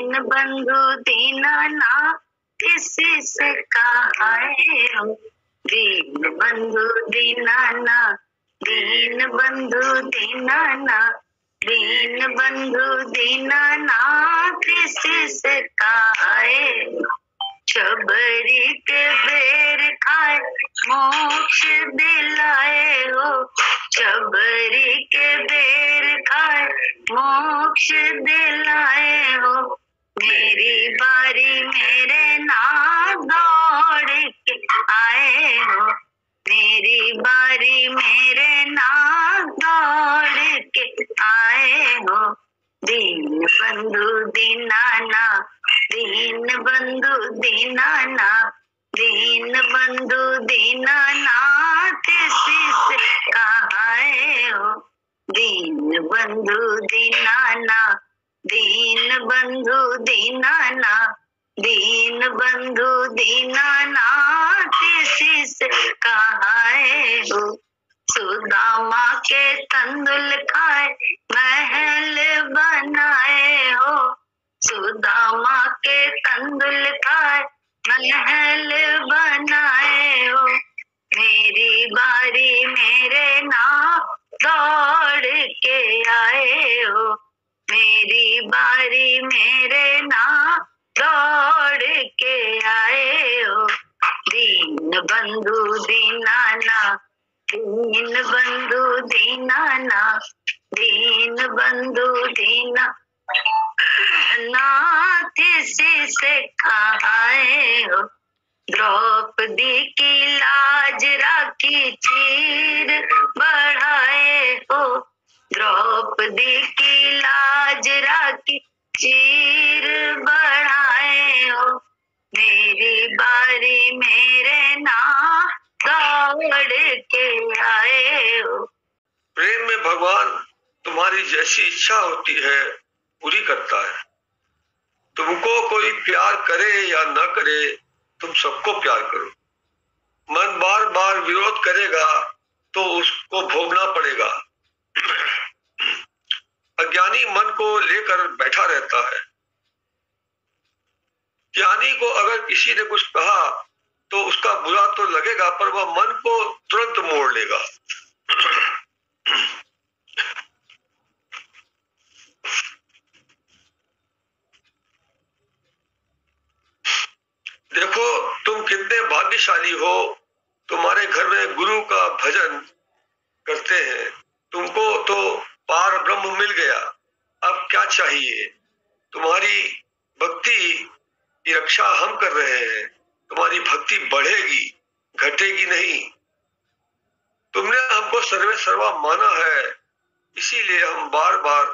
दीन बंधु दीनानाथ किसी से कहाए हो। दीन बंधु दीनानाथ, दीन बंधु दीनानाथ, दीन बंधु दीनानाथ किसी से कहाए। शबरी के बेर खाए मोक्ष दिलाए हो। शबरी के बेर खाए मोक्ष दिलाए हो। मेरी बारी मेरे नाम दौड़ के आए हो। मेरी बारी मेरे नाम दौड़ के आए हो। दीन बंधु दीनानाथ, दीन बंधु दीनानाथ, दीन बंधु दीनानाथ किसी से कहाए हो। दीन बंधु दीनानाथ, दीन बंधु दीनानाथ, दीन बंधु दीनानाथ किसी से कहाए हो। सुदामा के तंदुल खाए महल बनाए हो। सुदामा के तंदुल खाए महल बनाए हो। मेरी बारी मेरे नाम दौड़ के आए हो। मेरी बारी मेरे नाम दौड़ के आए हो। दीन बंधु दीनानाथ, दीन बंधु दीनानाथ, दीन बंधु दीना नाथ किसी से कहाए हो। द्रौपदी की लाज राखी चीर बढ़ाए हो। द्रौपदी की लाज राखी चीर बढ़ाए हो। मेरी बारी मेरे नाम दौड़ के आए हो। प्रेम में भगवान तुम्हारी जैसी इच्छा होती है पूरी करता है। तुमको कोई प्यार करे या न करे, तुम सबको प्यार करो। मन बार बार विरोध करेगा तो उसको भोगना पड़ेगा। अज्ञानी मन को लेकर बैठा रहता है। ज्ञानी को अगर किसी ने कुछ कहा तो उसका बुरा तो लगेगा, पर वह मन को तुरंत मोड़ लेगा। देखो तुम कितने भाग्यशाली हो, तुम्हारे घर में गुरु का भजन करते हैं। तुमको तो पार ब्रह्म मिल गया, अब क्या चाहिए। तुम्हारी भक्ति की रक्षा हम कर रहे हैं। तुम्हारी भक्ति बढ़ेगी, घटेगी नहीं। तुमने हमको सर्वे सर्वा माना है, इसीलिए हम बार बार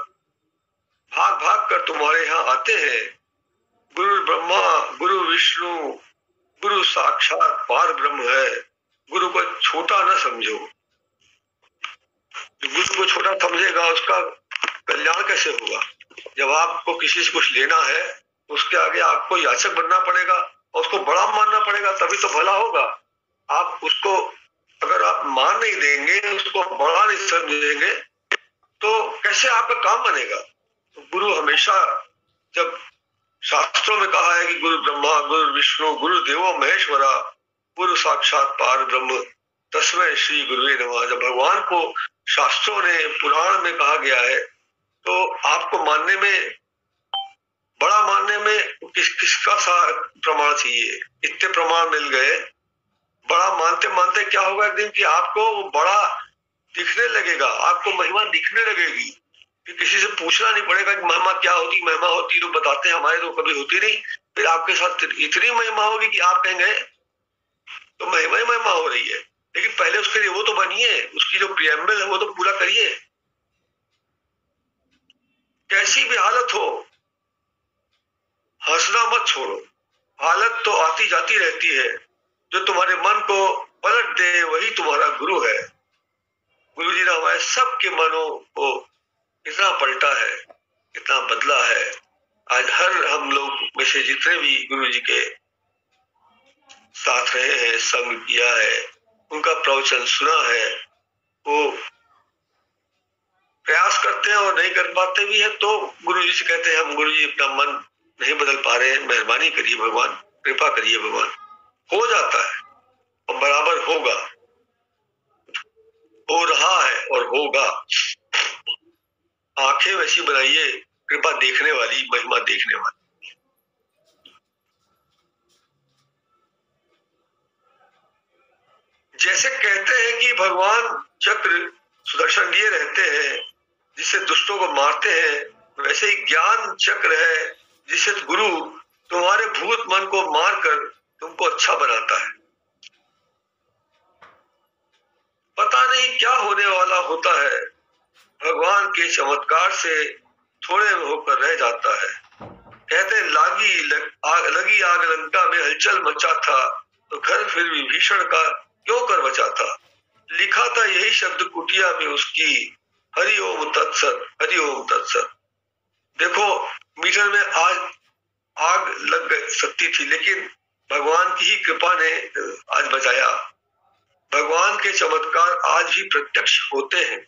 भाग भाग कर तुम्हारे यहाँ आते हैं। गुरु ब्रह्मा गुरु विष्णु गुरु साक्षात पार ब्रह्म है। गुरु को छोटा न समझो। गुरु को छोटा समझेगा उसका कल्याण कैसे होगा। जब आपको किसी से कुछ लेना है उसके आगे आपको याचक बनना पड़ेगा और उसको बड़ा मानना पड़ेगा, तभी तो भला होगा। आप उसको अगर आप मान नहीं देंगे, उसको बड़ा नहीं समझेंगे, तो कैसे आपका काम बनेगा। तो गुरु हमेशा, जब शास्त्रों में कहा है कि गुरु ब्रह्मा गुरु विष्णु गुरु देवो महेश्वरा गुरु साक्षात पार ब्रह्म तस्मै श्री गुरुवे नमः, जब भगवान को शास्त्रों ने पुराण में कहा गया है, तो आपको मानने में, बड़ा मानने में किसका सा प्रमाण चाहिए। इतने प्रमाण मिल गए। बड़ा मानते मानते क्या होगा एक दिन कि आपको वो बड़ा दिखने लगेगा, आपको महिमा दिखने लगेगी कि किसी से पूछना नहीं पड़ेगा कि महिमा क्या होती। महिमा होती तो बताते हैं, हमारे तो कभी होती नहीं। फिर आपके साथ इतनी महिमा होगी कि आप कहेंगे तो महिमा ही महिमा हो रही है। लेकिन पहले उसके लिए वो तो बनिए, उसकी जो प्रियम्बल है वो तो पूरा करिए। कैसी भी हालत हो, हंसना मत छोड़ो। हालत तो आती जाती रहती है। जो तुम्हारे मन को पलट दे वही तुम्हारा गुरु है। गुरु जी ने हमारे सबके मनों को कितना पलटा है, कितना बदला है। आज हर हम लोग में से जितने भी गुरु जी के साथ रहे हैं, संग किया है, उनका प्रवचन सुना है, वो प्रयास करते हैं और नहीं कर पाते भी है, तो गुरु जी से कहते हैं हम गुरु जी अपना मन नहीं बदल पा रहे हैं, मेहरबानी करिए भगवान, कृपा करिए भगवान। हो जाता है और बराबर होगा, हो रहा है और होगा। आंखें वैसी बनाइए, कृपा देखने वाली, महिमा देखने वाली। जैसे कहते हैं कि भगवान चक्र सुदर्शन लिए रहते हैं जिससे दुष्टों को मारते हैं, वैसे ही ज्ञान चक्र है जिससे गुरु तुम्हारे भूत मन को मारकर तुमको अच्छा बनाता है। पता नहीं क्या होने वाला होता है, भगवान के चमत्कार से थोड़े में होकर रह जाता है। कहते हैं लगी आग लंका में हलचल मचा था, तो घर फिर भी भीषण का क्यों कर बचा था। लिखा था यही शब्द कुटिया में उसकी, हरि ओम तत्सत, हरि ओम तत्सत। देखो मीटर में आज आग लग सकती थी, लेकिन भगवान की ही कृपा ने आज बचाया। भगवान के चमत्कार आज भी प्रत्यक्ष होते हैं।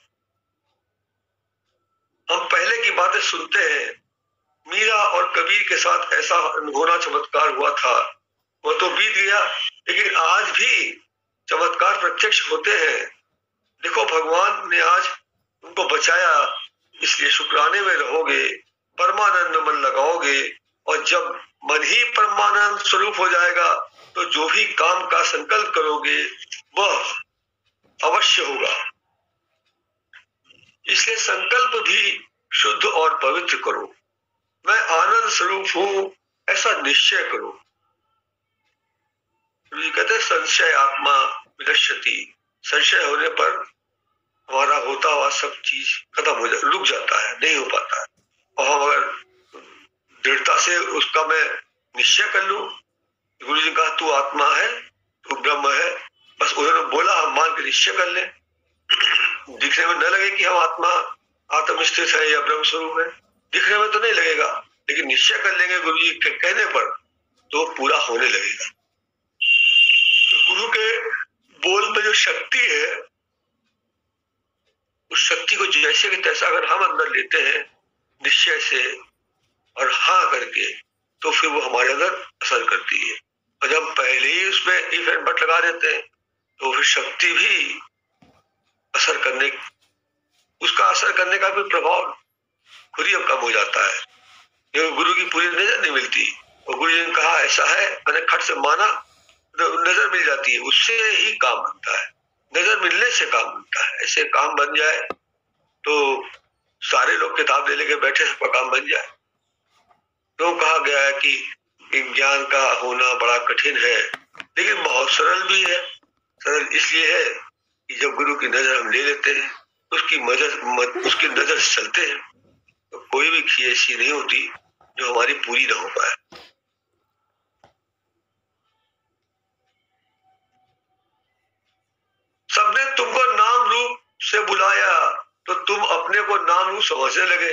हम पहले की बातें सुनते हैं, मीरा और कबीर के साथ ऐसा अनहोना चमत्कार हुआ था, वो तो बीत गया, लेकिन आज भी चमत्कार प्रत्यक्ष होते हैं। देखो भगवान ने आज उनको बचाया, इसलिए शुक्राने में रहोगे, परमानंद में मन लगाओगे, और जब मन ही परमानंद स्वरूप हो जाएगा तो जो भी काम का संकल्प करोगे वह अवश्य होगा। इसलिए संकल्प भी शुद्ध और पवित्र करो। मैं आनंद स्वरूप हूं ऐसा निश्चय करो। कहते संशय आत्मा विनश्यति, संशय होने पर हमारा होता हुआ सब चीज खत्म हो जाता, रुक जाता है, नहीं हो पाता है। और हम अगर दृढ़ता से उसका मैं निश्चय कर लूं, गुरु जी कहा तू आत्मा है, तू ब्रह्म है, बस उन्होंने बोला हम मान के निश्चय कर ले। दिखने में न लगे कि हम आत्मा आत्मस्थित है या ब्रह्म स्वरूप है, दिखने में तो नहीं लगेगा, लेकिन निश्चय कर लेंगे गुरु जी के कहने पर तो पूरा होने लगेगा। तो गुरु के बोल में जो शक्ति है, उस शक्ति को जैसे कि तैसा अगर हम अंदर लेते हैं निश्चय से और हाँ करके, तो फिर वो हमारे अंदर असर करती है। और जब पहले ही उसमें इफ एंड बट लगा देते हैं तो फिर शक्ति भी असर करने, उसका असर करने का भी प्रभाव खुद ही अब कम हो जाता है, क्योंकि गुरु की पूरी नजर नहीं मिलती। और गुरु जी ने कहा ऐसा है, मैंने खट से माना, तो नजर मिल जाती है, उससे ही काम बनता है, नजर मिलने से काम बनता है। ऐसे काम बन जाए तो सारे लोग किताब ले लेके बैठे, सबका काम बन जाए। तो कहा गया है कि ज्ञान का होना बड़ा कठिन है, लेकिन बहुत सरल भी है। सरल इसलिए है कि जब गुरु की नजर हम ले लेते हैं, उसकी नजर से चलते हैं, तो कोई भी चीज ऐसी नहीं होती जो हमारी पूरी ना हो पाए। सबने तुमको नाम रूप से बुलाया तो तुम अपने को नाम रूप समझने लगे,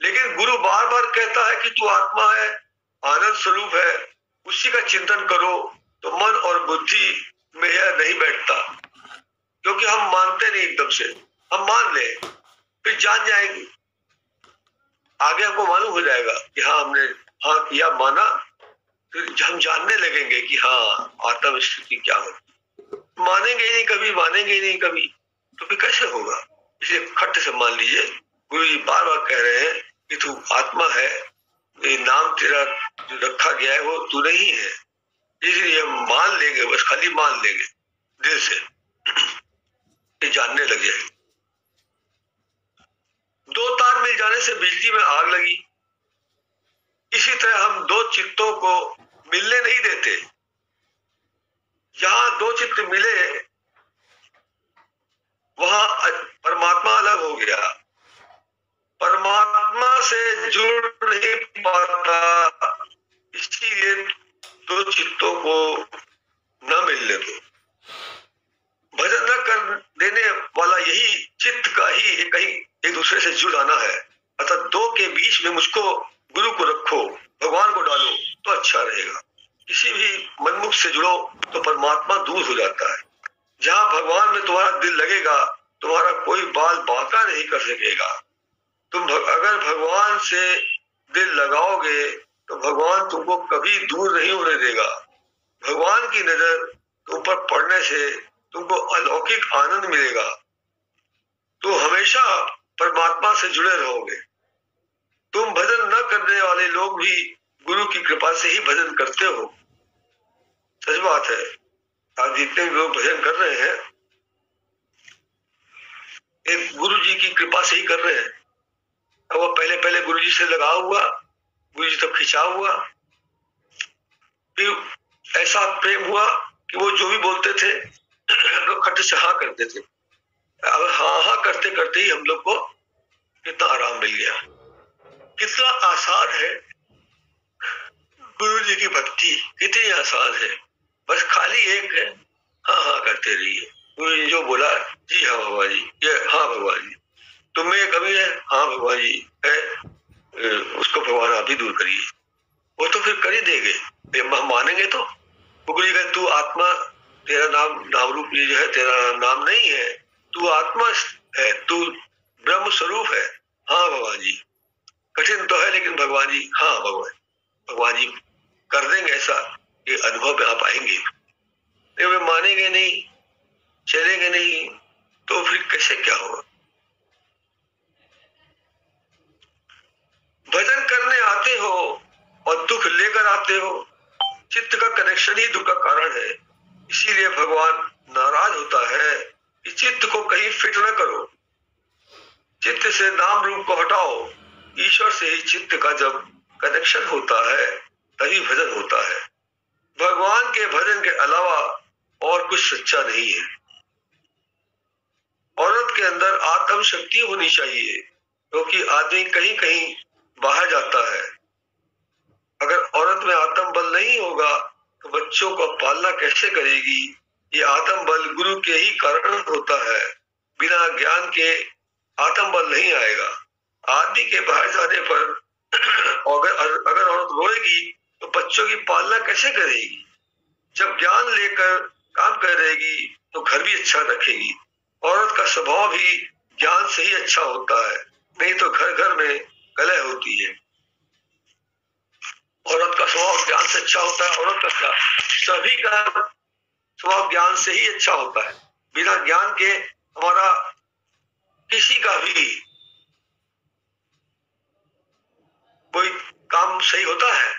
लेकिन गुरु बार बार कहता है कि तू आत्मा है, आनंद स्वरूप है, उसी का चिंतन करो। तो मन और बुद्धि में यह नहीं बैठता, क्योंकि हम मानते नहीं एकदम से। हम मान ले फिर जान जाएंगे, आगे हमको मालूम हो जाएगा कि हाँ हमने हाँ किया, माना, फिर हम जानने लगेंगे कि हाँ आत्म स्थिति क्या होती। मानेंगे ही नहीं कभी, मानेंगे ही नहीं कभी, तो फिर कैसे होगा। इसे खट से मान लीजिए, गुरु जी बार बार कह रहे हैं कि तू आत्मा है, ये नाम तेरा जो रखा गया है वो तू नहीं है, इसलिए हम मान लेंगे, बस खाली मान लेंगे दिल से, ये जानने लग जाएंगे। दो तार मिल जाने से बिजली में आग लगी, इसी तरह हम दो चित्तों को मिलने नहीं देते। जहां दो चित्त मिले वहां परमात्मा अलग हो गया, परमात्मा से जुड़ नहीं पाता, इसलिए दो चित्तों को न मिलने दो। भजन न कर देने वाला यही चित्त का ही कहीं एक दूसरे से जुड़ आना है। अर्थात दो के बीच में मुझको गुरु को रखो, भगवान को डालो तो अच्छा रहेगा। किसी भी मनमुख से जुड़ो तो परमात्मा दूर हो जाता है। जहां भगवान में तुम्हारा दिल लगेगा, तुम्हारा कोई बाल बांका नहीं कर सकेगा। तुम अगर भगवान से दिल लगाओगे तो भगवान तुमको कभी दूर नहीं होने देगा। भगवान की नजर तुम पर पड़ने से तुमको अलौकिक आनंद मिलेगा। तुम हमेशा परमात्मा से जुड़े रहोगे। तुम भजन न करने वाले लोग भी गुरु की कृपा से ही भजन करते हो। सच बात है, आज जितने लोग भजन कर रहे हैं एक गुरु जी की कृपा से ही कर रहे हैं। अब वो पहले पहले गुरु जी से लगा हुआ, गुरु जी तब खिंचा हुआ, फिर ऐसा प्रेम हुआ कि वो जो भी बोलते थे हम लोग खट से हाँ करते थे। अब हाँ हाँ करते करते ही हम लोग को कितना आराम मिल गया। कितना आसान है गुरु जी की भक्ति, कितनी आसान है। बस खाली एक है, हाँ हाँ करते रहिए। गुरु जी जो बोला, जी हाँ भगवान जी, ये हाँ भगवान जी, तुम में कमी है, हाँ भगवान जी है, उसको भगवान आप ही दूर करिए। वो तो फिर कर ही देंगे, हम मानेंगे तो। गुरु जी कहते तू आत्मा, तेरा नाम रूप ये जो है तेरा नाम नहीं है, तू आत्मा है, तू ब्रह्म स्वरूप है। हाँ भगवान जी, कठिन तो है लेकिन भगवान जी, हाँ भगवान जी कर देंगे ऐसा, ये अनुभव में आप आएंगे। नहीं वे मानेंगे नहीं, चलेंगे नहीं, तो फिर कैसे क्या होगा। भजन करने आते हो और दुख लेकर आते हो। चित्त का कनेक्शन ही दुख का कारण है। इसीलिए भगवान नाराज होता है कि चित्त को कहीं फिट न करो। चित्त से नाम रूप को हटाओ। ईश्वर से ही चित्त का जब कनेक्शन होता है तभी भजन होता है। भगवान के भजन के अलावा और कुछ सच्चा नहीं है। औरत के अंदर आत्म शक्ति होनी चाहिए, क्योंकि आदमी कहीं कहीं बाहर जाता है। अगर औरत में आत्म बल नहीं होगा तो बच्चों को पालना कैसे करेगी। ये आत्म बल गुरु के ही कारण होता है। बिना ज्ञान के आत्म बल नहीं आएगा। आदमी के बाहर जाने पर अगर औरत रोएगी तो बच्चों की पालना कैसे करेगी। जब ज्ञान लेकर काम करेगी तो घर भी अच्छा रखेगी। औरत का स्वभाव भी ज्ञान से ही अच्छा होता है, नहीं तो घर घर में कलह होती है। औरत का स्वभाव ज्ञान से अच्छा होता है। औरत का सभी का स्वभाव ज्ञान से ही अच्छा होता है। बिना ज्ञान के हमारा किसी का भी कोई काम सही होता है,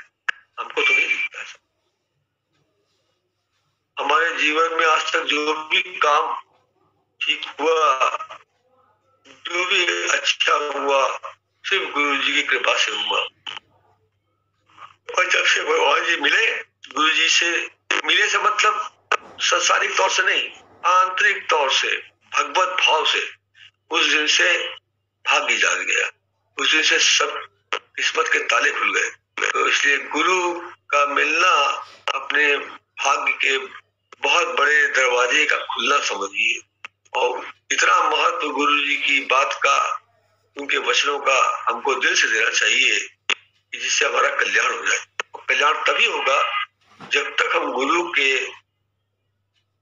हमको तो नहीं दिखता है। हमारे जीवन में आज तक जो भी काम ठीक हुआ, जो भी अच्छा हुआ, सिर्फ गुरु जी की कृपा से हुआ। और जब से भगवान जी मिले, गुरु जी से मिले से मतलब संसारिक तौर से नहीं, आंतरिक तौर से, भगवत भाव से, उस दिन से भाग्य जाग गया। उस दिन से सब किस्मत के ताले खुल गए। तो इसलिए गुरु का मिलना अपने भाग्य के बहुत बड़े दरवाजे का खुलना समझिए। और इतना महत्व गुरु जी की बात का, उनके वचनों का हमको दिल से देना चाहिए कि जिससे हमारा कल्याण हो जाए। और कल्याण तभी होगा जब तक हम गुरु के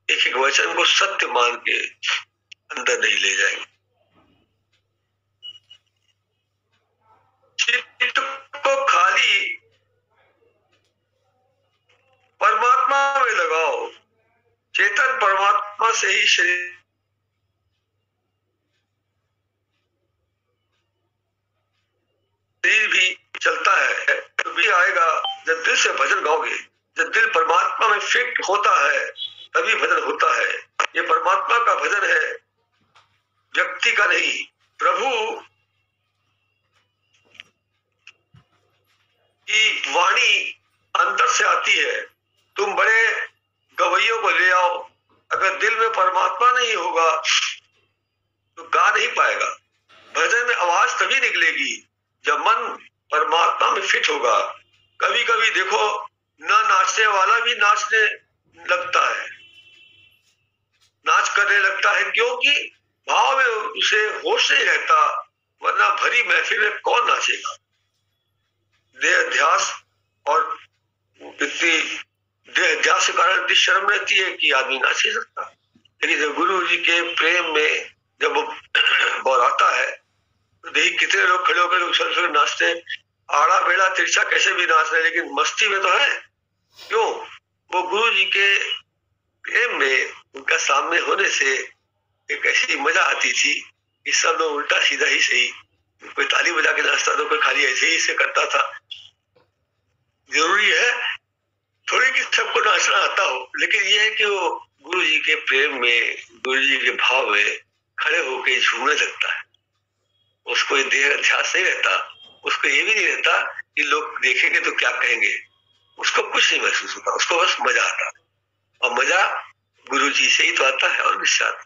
एक एक वचन को सत्य मान के अंदर नहीं ले जाएंगे। चित्त को खाली परमात्मा में लगाओ। चेतन परमात्मा से ही शरीर भी चलता है। तो भी आएगा जब दिल से भजन गाओगे। जब दिल परमात्मा में फिट होता है तभी भजन होता है। ये परमात्मा का भजन है, व्यक्ति का नहीं। प्रभु की वाणी अंदर से आती है। तुम बड़े गवैयों को ले आओ, अगर दिल में परमात्मा नहीं होगा तो गा नहीं पाएगा। भजन में आवाज तभी निकलेगी जब मन परमात्मा में फिट होगा। कभी कभी देखो ना नाचने वाला भी नाचने लगता है, नाच करने लगता है, क्योंकि भाव में उसे होश नहीं रहता। वरना भरी महफिल में कौन नाचेगा। देह अध्यास और इतनी देह अध्यास के कारण इतनी शर्म रहती है कि आदमी नाच नहीं सकता। लेकिन जब गुरु जी के प्रेम में जब बौराता है तो देखिए कितने लोग खड़े होकर उछल उछल नाचते हैं। आड़ा बेड़ा तिरछा कैसे भी नाच रहे, लेकिन मस्ती में तो है। क्यों? वो गुरु जी के प्रेम में, उनका सामने होने से एक ऐसी मजा आती थी कि सब लोग उल्टा सीधा ही सही, कोई ताली बजा के नाचता तो कोई खाली ऐसे ही से करता था। जरूरी है थोड़ी कि सबको नाचना आता हो, लेकिन ये है कि वो गुरु जी के प्रेम में, गुरु जी के भाव में खड़े होकर झूमने लगता है। उसको ये देह अध्यास नहीं रहता, उसको ये भी नहीं रहता कि लोग देखेंगे तो क्या कहेंगे, उसको कुछ नहीं महसूस होता, उसको बस मजा आता है। और मजा गुरु जी से ही तो आता है और किससे आता।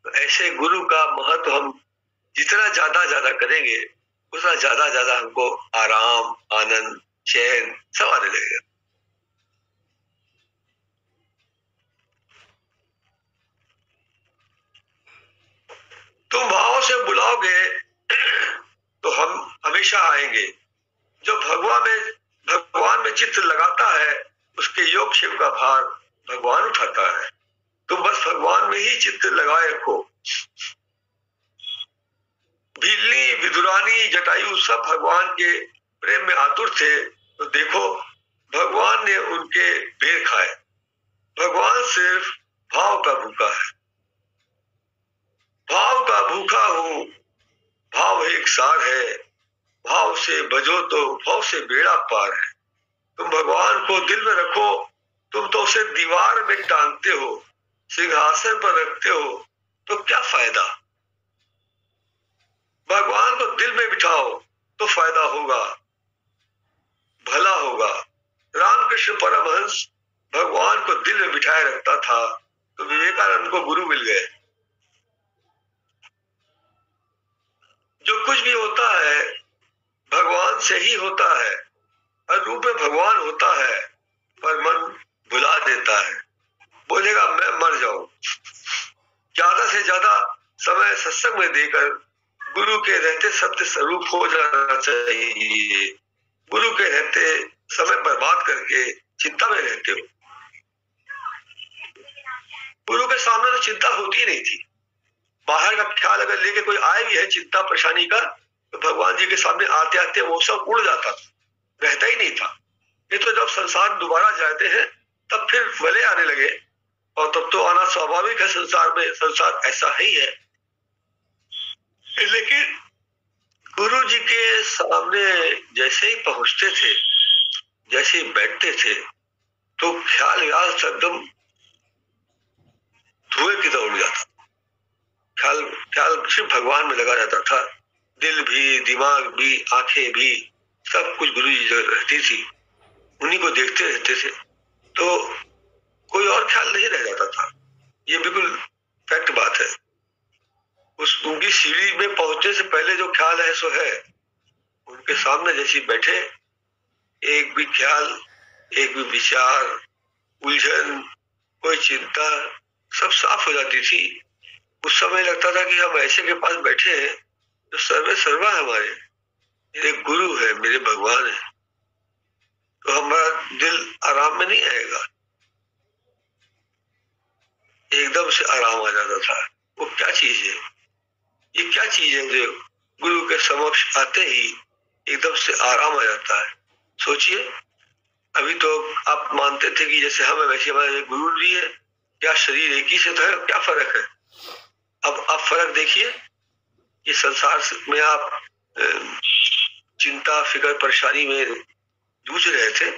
तो ऐसे गुरु का महत्व हम जितना ज्यादा करेंगे, उतना ज्यादा हमको आराम, आनंद, चैन सब आने लगेगा। तुम भाव से बुलाओगे तो हम हमेशा आएंगे। जो भगवान में चित्त लगाता है, उसके योग शिव का भार भगवान उठाता है। तो बस भगवान में ही चित्त लगाए रखो। भीलनी, विदुरानी, जटायु सब भगवान के प्रेम में आतुर थे। तो देखो भगवान ने उनके बेर खाए। भगवान सिर्फ भाव का भूखा है। भाव का भूखा हूं, भाव एक सार है, भाव से बजो तो भाव से बेड़ा पार है। तुम भगवान को दिल में रखो, तुम तो उसे दीवार में टांगते हो, सिंहासन पर रखते हो, तो क्या फायदा। भगवान को दिल में बिठाओ तो फायदा होगा, भला होगा। रामकृष्ण परमहंस भगवान को दिल में बिठाए रखता था, तो विवेकानंद को गुरु मिल गए। जो कुछ भी होता है भगवान से ही होता है। हर रूप में भगवान होता है, पर मन भुला देता है, बोलेगा मैं मर जाऊं। ज्यादा से ज्यादा समय सत्संग में देकर गुरु के रहते सत्य स्वरूप हो जाना चाहिए। गुरु के रहते समय बर्बाद करके चिंता में रहते हो। गुरु के सामने तो चिंता होती ही नहीं थी। बाहर का ख्याल अगर लेके कोई आए भी है चिंता परेशानी का, तो भगवान जी के सामने आते आते वो सब उड़ जाता था, रहता ही नहीं था। ये तो जब संसार दोबारा जाते हैं तब फिर भले आने लगे, और तब तो आना स्वाभाविक है संसार में, संसार ऐसा ही है। लेकिन गुरु जी के सामने जैसे ही पहुंचते थे, जैसे ही बैठते थे, तो ख्याल एकदम धुएं की तरह उड़ जाता। ख्याल सिर्फ भगवान में लगा रहता था। दिल भी, दिमाग भी, आंखें भी, सब कुछ गुरु जी रहती थी, उन्हीं को देखते रहते थे, तो कोई और ख्याल नहीं रह जाता था। ये बिल्कुल फैक्ट बात है। उनकी सीढ़ी में पहुंचने से पहले जो ख्याल है सो है। उनके सामने जैसे बैठे, एक भी ख्याल, एक भी विचार, उलझन, कोई चिंता सब साफ हो जाती थी। उस समय लगता था कि हम ऐसे के पास बैठे हैं जो सर्वे सर्वा है हमारे, मेरे गुरु है, मेरे भगवान है। तो हमारा दिल आराम में नहीं आएगा, एकदम से आराम आ जाता था। वो क्या चीज है, ये क्या चीज है जो गुरु के समक्ष आते ही एकदम से आराम आ जाता है। सोचिए, अभी तो आप मानते थे कि जैसे हम है वैसे हमारे गुरु भी है, क्या शरीर एक ही से तो है, क्या फर्क है। अब आप फर्क देखिए कि संसार में आप चिंता, फिक्र, परेशानी में जूझ रहे थे,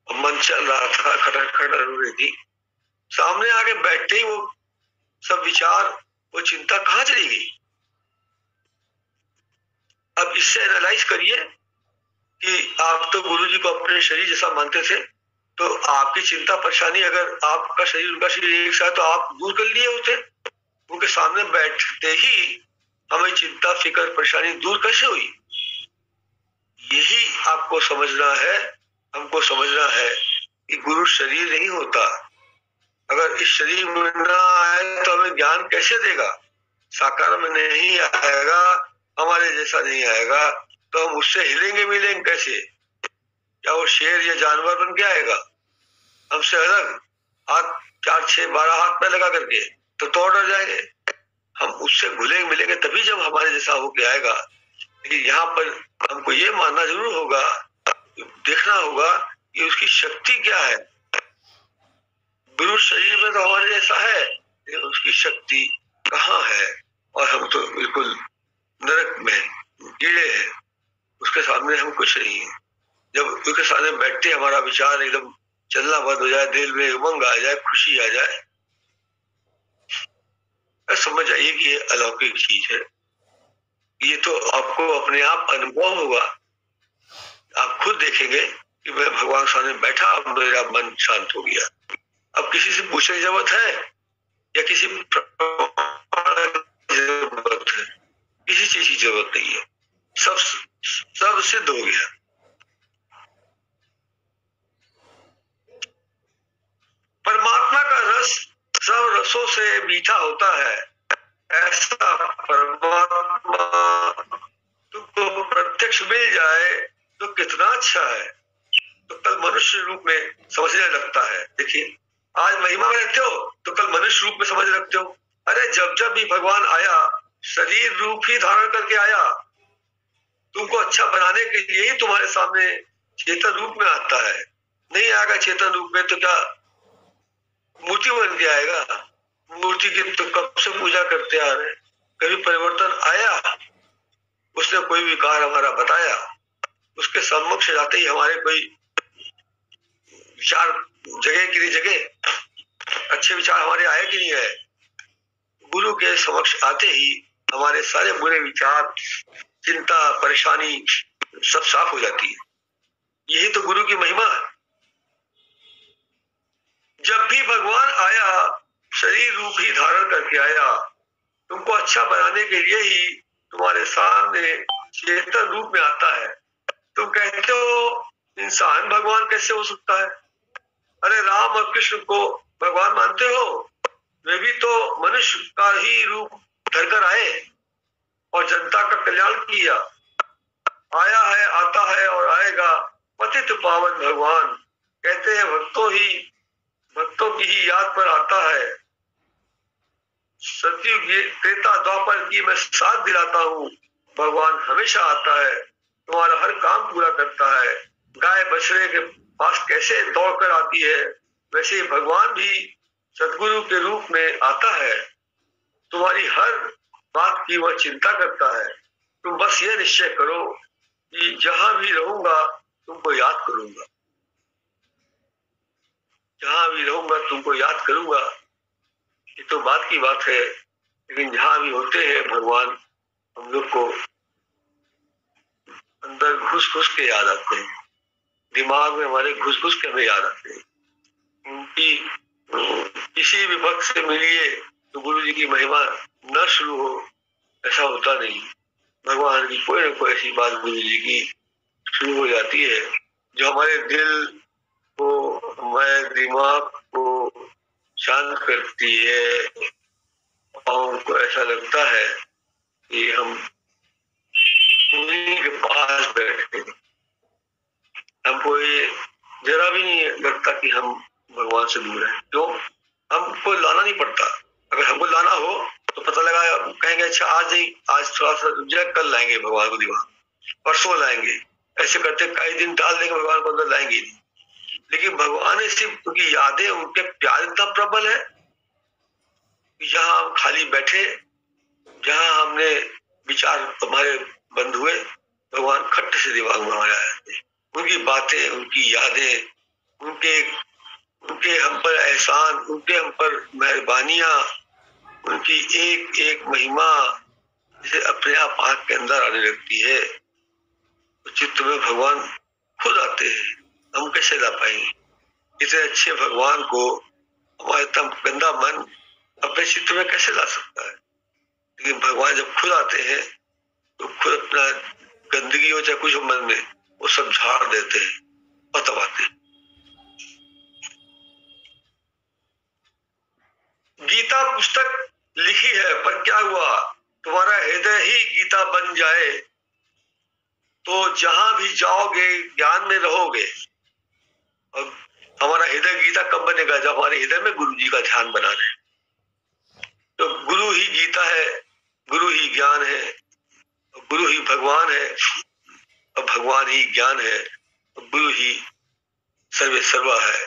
मन चल रहा था, खटखट हो रही थी, सामने आके बैठते ही वो सब विचार, वो चिंता कहाँ चली गई। अब इससे एनालाइज करिए कि आप तो गुरु जी को अपने शरीर जैसा मानते थे, तो आपकी चिंता परेशानी अगर आपका शरीर उनका शरीर एक साथ, तो आप दूर कर लिए होते। उनके सामने बैठते ही हमें चिंता, फिक्र, परेशानी दूर कैसे हुई। यही आपको समझना है, हमको समझना है कि गुरु शरीर नहीं होता। अगर इस शरीर में ना आए तो हमें ज्ञान कैसे देगा। साकार में नहीं आएगा, हमारे जैसा नहीं आएगा, तो हम उससे हिलेंगे मिलेंगे कैसे। क्या वो शेर या जानवर बन के आएगा हमसे अलग, हाथ 4, 6, 12 हाथ में लगा करके, तो तोड़ डर जाएंगे। हम उससे घुलेंगे मिलेंगे तभी जब हमारे जैसा होके आएगा। लेकिन यहाँ पर हमको ये मानना जरूर होगा, देखना होगा कि उसकी शक्ति क्या है। गुरु शरीर में तो हमारे जैसा है, लेकिन उसकी शक्ति कहाँ है? और हम तो बिल्कुल नरक में कीड़े हैं, उसके सामने हम कुछ नहीं है। जब उसके सामने बैठते हमारा विचार एकदम चलना बंद हो जाए, दिल में उमंग आ जाए, खुशी आ जाए, समझ आइए कि ये अलौकिक चीज है। ये तो आपको अपने आप अनुभव होगा, आप खुद देखेंगे कि मैं भगवान के सामने बैठा, अब मेरा मन शांत हो गया। अब किसी से पूछने की जरूरत है या किसी जरूरत है? किसी चीज की जरूरत नहीं है, सब सिद्ध हो गया। परमात्मा का रस सब रसों से मीठा होता है, ऐसा परमात्मा तुमको प्रत्यक्ष मिल जाए तो कितना अच्छा है। तो कल मनुष्य रूप में समझने लगता है। देखिए, आज महिमा में रहते हो तो कल मनुष्य रूप में समझ रखते हो। अरे जब जब भी भगवान आया, शरीर रूप ही धारण करके आया, तुमको अच्छा बनाने के लिए ही तुम्हारे सामने चेतन रूप में आता है। नहीं आएगा चेतन रूप में तो क्या मूर्ति बन के आएगा? मूर्ति की तो कब से पूजा करते आ रहे, कभी परिवर्तन आया? उसने कोई विकार हमारा बताया? उसके सम्मुख से जाते ही हमारे कोई विचार जगह की नहीं जगह, अच्छे विचार हमारे आए कि नहीं आए? गुरु के समक्ष आते ही हमारे सारे बुरे विचार, चिंता, परेशानी सब साफ हो जाती है। यही तो गुरु की महिमा है। जब भी भगवान आया, शरीर रूप ही धारण करके आया, तुमको अच्छा बनाने के लिए ही तुम्हारे सामने चेतन रूप में आता है। तुम कहते हो इंसान भगवान कैसे हो सकता है? अरे राम और कृष्ण को भगवान मानते हो? वे भी तो मनुष्य का ही रूप धरकर आए और जनता का कल्याण किया। आया है, आता है और आएगा पतित पावन भगवान। कहते हैं भक्तों की ही याद पर आता है। सतयुग त्रेता द्वापर की मैं साथ दिलाता हूँ, भगवान हमेशा आता है, तुम्हारा हर काम पूरा करता है। गाय बछड़े के पास कैसे दौड़कर आती है, वैसे ही भगवान भी सदगुरु के रूप में आता है। तुम्हारी हर बात की वह चिंता करता है। तुम बस ये निश्चय करो कि जहां भी रहूंगा तुमको याद करूंगा, जहां भी रहूंगा तुमको याद करूंगा। ये तो बात की बात है, लेकिन जहां भी होते हैं भगवान हम लोग को अंदर घुस घुस के याद आते हैं, दिमाग में हमारे घुस घुस के हमें याद आते हैं। उनकी किसी भी वक्त से मिलिए तो गुरु जी की महिमा न शुरू हो, ऐसा होता नहीं। भगवान की कोई ना कोई ऐसी बात गुरु जी की शुरू हो जाती है जो हमारे दिल को, हमारे दिमाग को शांत करती है और हमको ऐसा लगता है कि हम उन्हीं के पास बैठे। हमको ये जरा भी नहीं लगता कि हम भगवान से दूर हैं। क्यों? हमको लाना नहीं पड़ता। अगर हमको लाना हो तो पता लगा, कहेंगे अच्छा आज नहीं, आज थोड़ा सा रुक, कल लाएंगे भगवान को दिमाग, परसों लाएंगे। ऐसे करते कई दिन टाल देंगे, भगवान को अंदर लाएंगे नहीं। लेकिन भगवान ने सिर्फ उनकी यादें, उनके प्यार इतना प्रबल है कि जहां हम खाली बैठे, जहां हमने विचार हमारे बंद हुए, भगवान खट्ट से दिमाग में हमारे आए थे। उनकी बातें, उनकी यादें, उनके हम पर एहसान, उनके हम पर मेहरबानियां, उनकी एक एक महिमा जिसे अपने आप आंख के अंदर आने लगती है, तो चित्त में भगवान खुद आते हैं। हम कैसे ला पाएंगे इतने अच्छे भगवान को? हमारा इतना गंदा मन अपने चित्त में कैसे ला सकता है? लेकिन भगवान जब खुद आते हैं तो खुद अपना गंदगी हो चाहे कुछ हो मन में, वो सब झाड़ देते हैं और तब आते हैं। गीता पुस्तक लिखी है, पर क्या हुआ? तुम्हारा हृदय ही गीता बन जाए तो जहां भी जाओगे ज्ञान में रहोगे। और हमारा हृदय गीता कब बनेगा? जब हमारे हृदय में गुरु जी का ध्यान बना रहे। तो गुरु ही गीता है, गुरु ही ज्ञान है, गुरु ही भगवान है और भगवान ही ज्ञान है, गुरु ही सर्वे सर्वा है।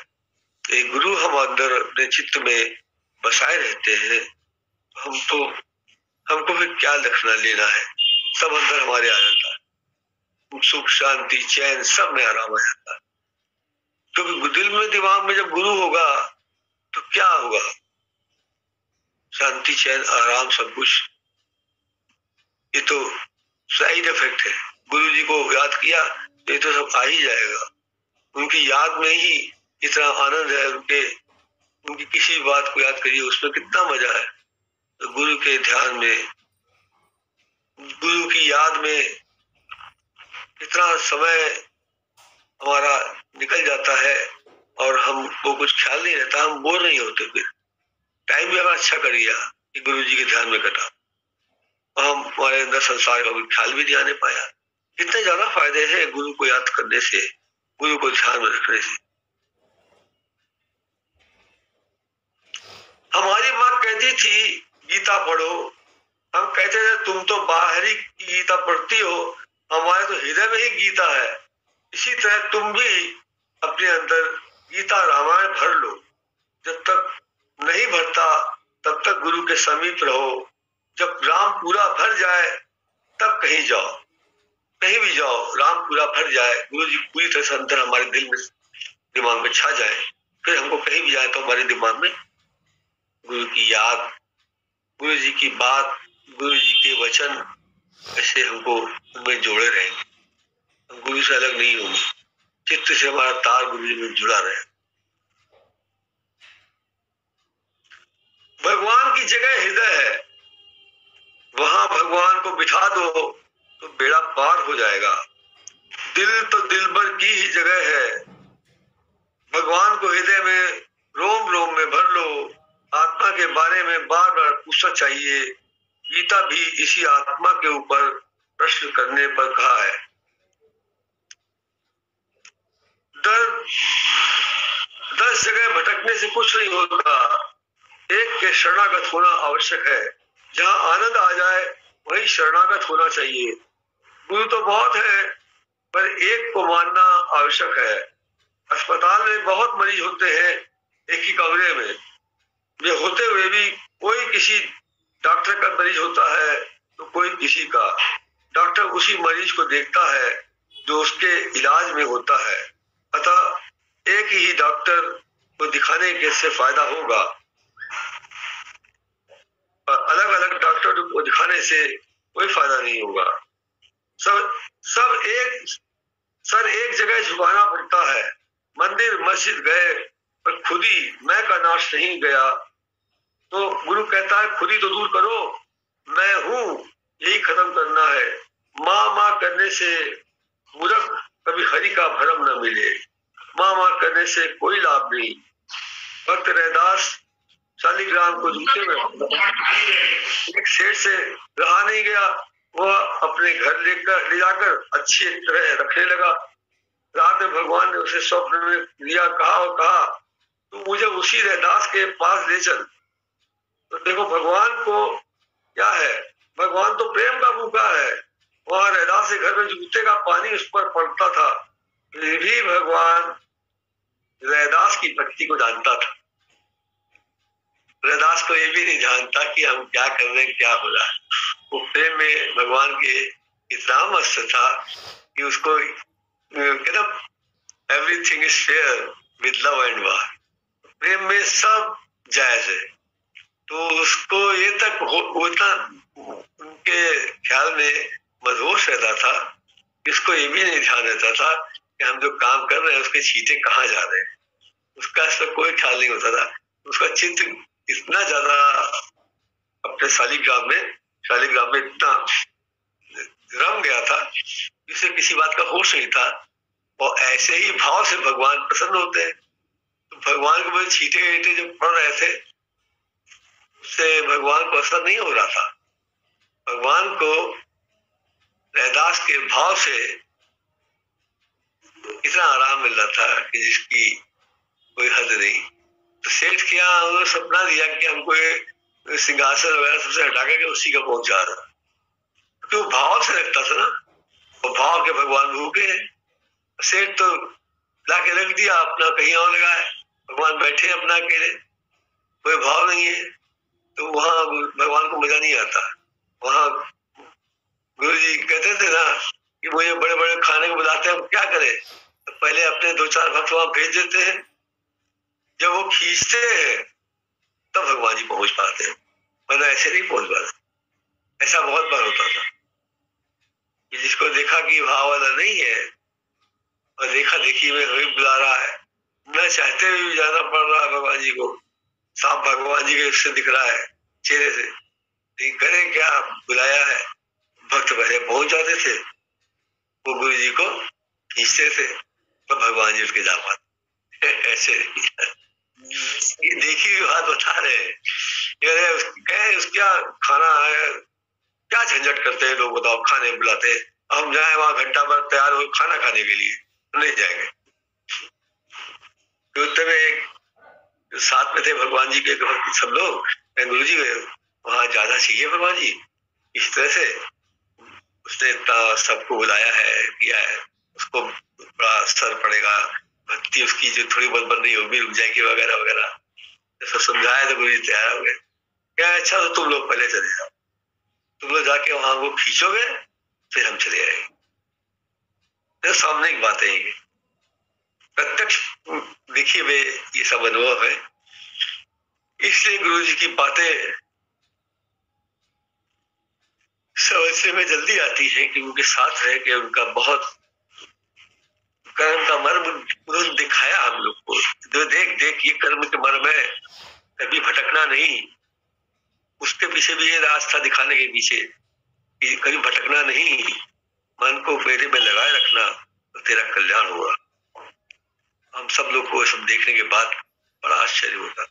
एक गुरु हम अंदर अपने चित्त में बसाए रहते हैं, हमको फिर क्या रखना लेना है, सब अंदर हमारे आ जाता है, सुख शांति चैन सब में आराम आ जाता है। क्योंकि दिल में दिमाग में जब गुरु होगा तो क्या होगा, शांति चैन आराम सब कुछ। ये तो साइड इफेक्ट है। गुरु जी को याद किया तो ये तो सब आ ही जाएगा। उनकी याद में ही इतना आनंद है, उनकी किसी बात को याद करिए उसमें कितना मजा है। तो गुरु के ध्यान में, गुरु की याद में कितना समय हमारा निकल जाता है और हमको कुछ ख्याल नहीं रहता, हम बोर नहीं होते। फिर टाइम भी हमारा अच्छा कर दिया कि गुरु जी के ध्यान में कटा, और हम हमारे अंदर संसार का कोई ख्याल भी नहीं आने पाया। कितने ज्यादा फायदे हैं गुरु को याद करने से, गुरु को ध्यान में रखने से। हमारी माँ कहती थी गीता पढ़ो, हम कहते थे तुम तो बाहरी गीता पढ़ती हो, हमारे तो हृदय में ही गीता है। इसी तरह तुम भी अपने अंदर गीता रामायण भर लो। जब तक नहीं भरता तब तक गुरु के समीप रहो। जब राम पूरा भर जाए तब कहीं जाओ, कहीं भी जाओ, राम पूरा भर जाए, गुरु जी पूरी तरह से अंदर हमारे दिल में दिमाग में छा जाए, फिर हमको कहीं भी जाए तो हमारे दिमाग में गुरु की याद, गुरु जी की बात, गुरु जी के वचन ऐसे हमको उनमें जोड़े रहेंगे। हम गुरु से अलग नहीं होंगे, चित्त से हमारा तार गुरु जी में जुड़ा रहे। भगवान की जगह हृदय है, वहां भगवान को बिठा दो तो बेड़ा पार हो जाएगा। दिल तो दिलबर की ही जगह है, भगवान को हृदय में रोम रोम में भर लो। आत्मा के बारे में बार बार पूछना चाहिए। गीता भी इसी आत्मा के ऊपर प्रश्न करने पर कहा है। दस जगह भटकने से कुछ नहीं होता, एक के शरणागत होना आवश्यक है। जहाँ आनंद आ जाए वही शरणागत होना चाहिए। गुरु तो बहुत है पर एक को मानना आवश्यक है। अस्पताल में बहुत मरीज होते हैं एक ही कमरे में, ये होते हुए भी कोई किसी डॉक्टर का मरीज होता है तो कोई किसी का। डॉक्टर उसी मरीज को देखता है जो उसके इलाज में होता है, अतः एक ही डॉक्टर को दिखाने के से फायदा होगा, अलग अलग डॉक्टर को दिखाने से कोई फायदा नहीं होगा। सर एक जगह झुकाना पड़ता है। मंदिर मस्जिद गए पर खुदी मैं का नाश नहीं गया, तो गुरु कहता है खुदी तो दूर करो, मैं हूं यही खत्म करना है। माँ करने से मूर्ख कभी हरि का भरम न मिले, माँ करने से कोई लाभ नहीं। भक्त रैदास शालिग्राम को जूते में एक सेठ से रहा नहीं गया, वह अपने घर ले जाकर अच्छी तरह रखने लगा। रात में भगवान ने उसे स्वप्न में दिया, कहा तू मुझे उसी रैदास के पास ले चल। तो देखो भगवान को क्या है, भगवान तो प्रेम का भूखा है। वहां रैदास के घर में जूते का पानी उस पर पड़ता था, फिर भी भगवान रैदास की भक्ति को जानता था। रैदास को ये भी नहीं जानता कि हम क्या कर रहे हैं, क्या हो रहा है। वो प्रेम में भगवान के इतना मस्त था कि उसको कहता everything is fair with love and war, प्रेम में सब जायज है। तो उसको ये तक उतना उनके ख्याल में मदहोश रहता था, इसको ये भी नहीं ध्यान रहता था कि हम जो काम कर रहे हैं उसके छींटे कहाँ जा रहे हैं, उसका इस पर कोई ख्याल नहीं होता था। उसका चित्त इतना ज्यादा अपने शालिग्राम में इतना रम गया था, जिसे किसी बात का होश नहीं था। और ऐसे ही भाव से भगवान प्रसन्न होते हैं। तो भगवान को छींटे जब पड़ रहे थे उससे भगवान को असर नहीं हो रहा था। भगवान को रैदास के भाव से इतना आराम मिल रहा था कि जिसकी कोई हद नहीं। तो सेठ क्या उन्होंने सपना दिया कि हमको ये सिंहासन वगैरह सबसे हटा करके उसी का पहुंचा रहा। क्यों भाव से रखता था ना, और भाव के भगवान भूखे हैं। सेठ तो लाके रख दिया अपना, कहीं और लगाए, भगवान बैठे अपना अकेले, कोई भाव नहीं है, तो वहां भगवान को मजा नहीं आता। वहां गुरु जी कहते थे ना कि मुझे बड़े बड़े खाने को बुलाते हैं, हम क्या करें, तो पहले अपने 2-4 भक्त वहां भेज देते हैं, जब वो खींचते हैं तब भगवान जी पहुंच पाते हैं, वरना ऐसे नहीं पहुंच पाते। ऐसा बहुत बार होता था कि जिसको देखा कि भाव वाला नहीं है और देखा देखी में हमें बुला रहा है, न चाहते हुए भी जाना पड़ रहा है भगवान जी को, साफ भगवान जी के उससे दिख रहा है चेहरे से, लेकिन करें क्या, बुलाया है। भक्त पहले पहुंच जाते थे, वो गुरु जी को खींचते थे, तो भगवान जी उसके जा पाते। ऐसे देखी हुई बात बता रहे हैं, क्या खाना है, क्या झंझट करते हैं लोग, बताओ, खाने बुलाते हैं, हम जाए वहां घंटा भर तैयार हो खाना खाने के लिए, नहीं जाएंगे। तो एक साथ में थे भगवान जी के सब लोग, गुरु जी वहां जाना चाहिए भगवान जी, इस तरह से उसने इतना सबको बुलाया है, किया है, उसको बड़ा असर पड़ेगा, भक्ति उसकी जो थोड़ी बहुत बन रही होगी रुक जाएगी वगैरह वगैरह, ऐसा समझाया तो गुरु जी तैयार हो गए। क्या अच्छा तो तुम लोग पहले चले जाओ, तुम लोग जाके वहां वो खींचोगे, फिर हम चले आएंगे। तो सामने की बात है, प्रत्यक्ष देखिए वे ये सब अनुभव है, इसलिए गुरु जी की बातें समझने में जल्दी आती है कि उनके साथ रह के उनका बहुत कर्म का मर्म उन्होंने दिखाया हम लोग को, जो देख देख ये कर्म के मर्म है, कभी भटकना नहीं, उसके पीछे भी ये रास्ता दिखाने के पीछे कि कभी भटकना नहीं, मन को मेरे में लगाए रखना तो तेरा कल्याण होगा। हम सब लोग को सब देखने के बाद बड़ा आश्चर्य होता।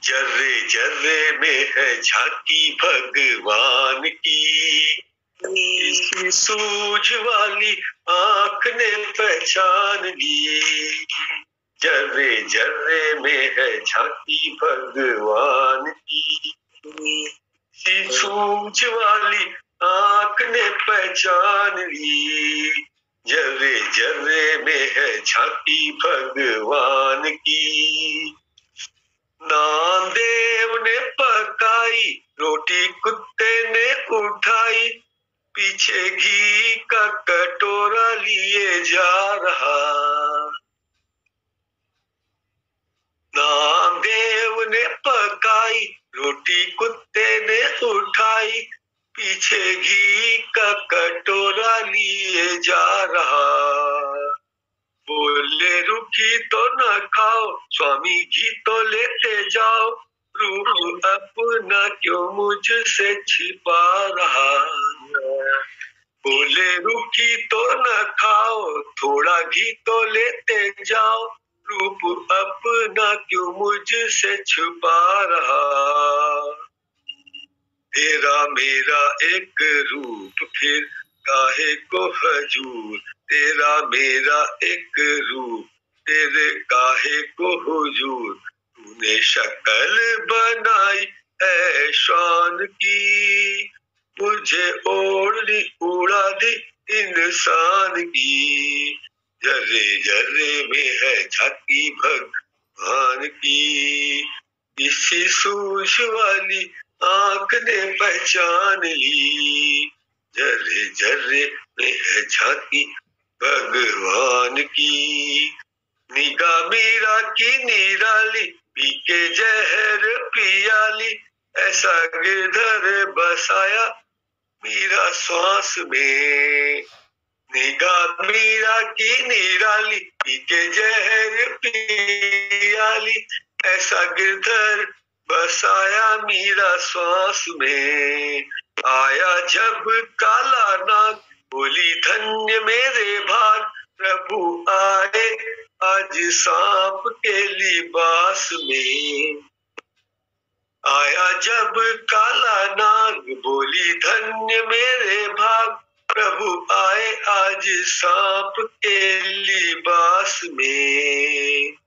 जर्रे जर्रे में है झांकी भगवान की, इसी सूझ वाली आंख ने पहचान ली। जर्रे जर्रे में है झांकी भगवान की, इसी सूझ वाली आंख ने पहचान ली। जर्रे जर्रे में है झांकी भगवान की। नामदेव ने पकाई रोटी, कुत्ते ने उठाई, पीछे घी का कटोरा लिए जा रहा। नामदेव ने पकाई रोटी, कुत्ते ने उठाई, पीछे घी का कटोरा लिए जा रहा। बोले रुकी तो न खाओ स्वामी, घी तो लेते जाओ, रूह अपना क्यों मुझसे छिपा रहा। बोले रुकी तो न खाओ, थोड़ा घी तो लेते जाओ, रूप अपना क्यों मुझसे छुपा रहा। तेरा मेरा एक रूप फिर काहे को हजूर, तेरा मेरा एक रूप तेरे काहे को हुजूर। तूने शक्ल बनाई है शान की, मुझे ओढ़नी उड़ा दी इंसान की। जर्रे जर्रे में है झांकी भगवान की, इसी सूझ वाली आंख ने पहचान ली। जर्रे जर्रे में है झांकी भगवान की। निगाह मीरा की निराली, पी के जहर पियाली, ऐसा गिरधर बसाया मीरा श्वास में। निगाह मीरा की निराली, पी के जहर पियाली, ऐसा गिरधर बसाया मीरा श्वास में। आया जब काला नाग, बोली धन्य मेरे भाग, प्रभु आए आज सांप के लिबास में। आया जब काला नाग, बोली धन्य मेरे भाग, प्रभु आए आज सांप के लिबास में।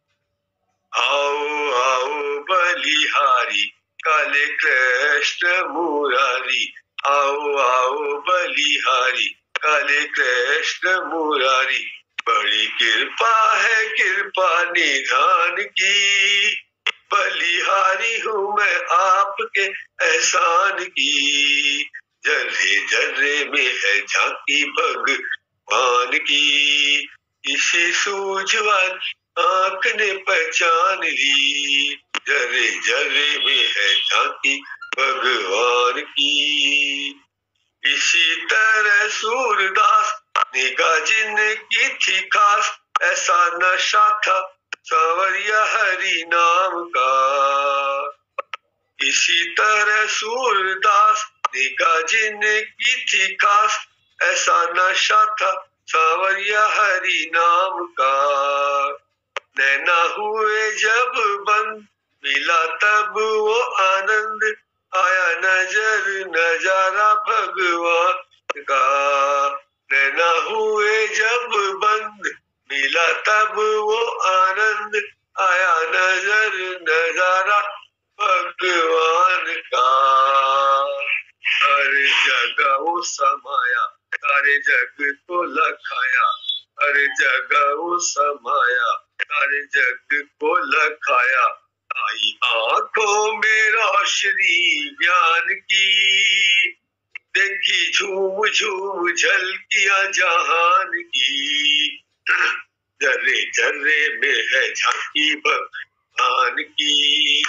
आओ आओ बलिहारी काले कृष्ण मुरारी, आओ आओ बलिहारी, काले कृष्ण मुरारी। बड़ी कृपा है कृपा निधान की, बलिहारी हूँ मैं आपके एहसान की। जर्रे जर्रे में है झांकी भगवान की, इसी सूझवान आंख ने पहचान ली। जर्रे जर्रे में है झांकी भगवान की। इसी तरह सूरदास निगाह जिनकी थी खास, ऐसा नशा था सांवरिया हरि नाम का। इसी तरह सूरदास निगाह जिनकी थी खास, ऐसा नशा था सांवरिया हरि नाम का। नैना हुए जब बंद मिला तब वो आनंद, आया नजर नजारा भगवान का। नैना हुए जब बंद मिला तब वो आनंद, आया नजर नजारा भगवान का। हर जगह वो समाया, सारे जग को लखाया, हर जगह वो समाया, सारे जग को लखाया। आई आंखों में रोशनी ज्ञान की, देखी झूम झूम झलकियां जहान की। जर्रे जर्रे में है झांकी भगवान की,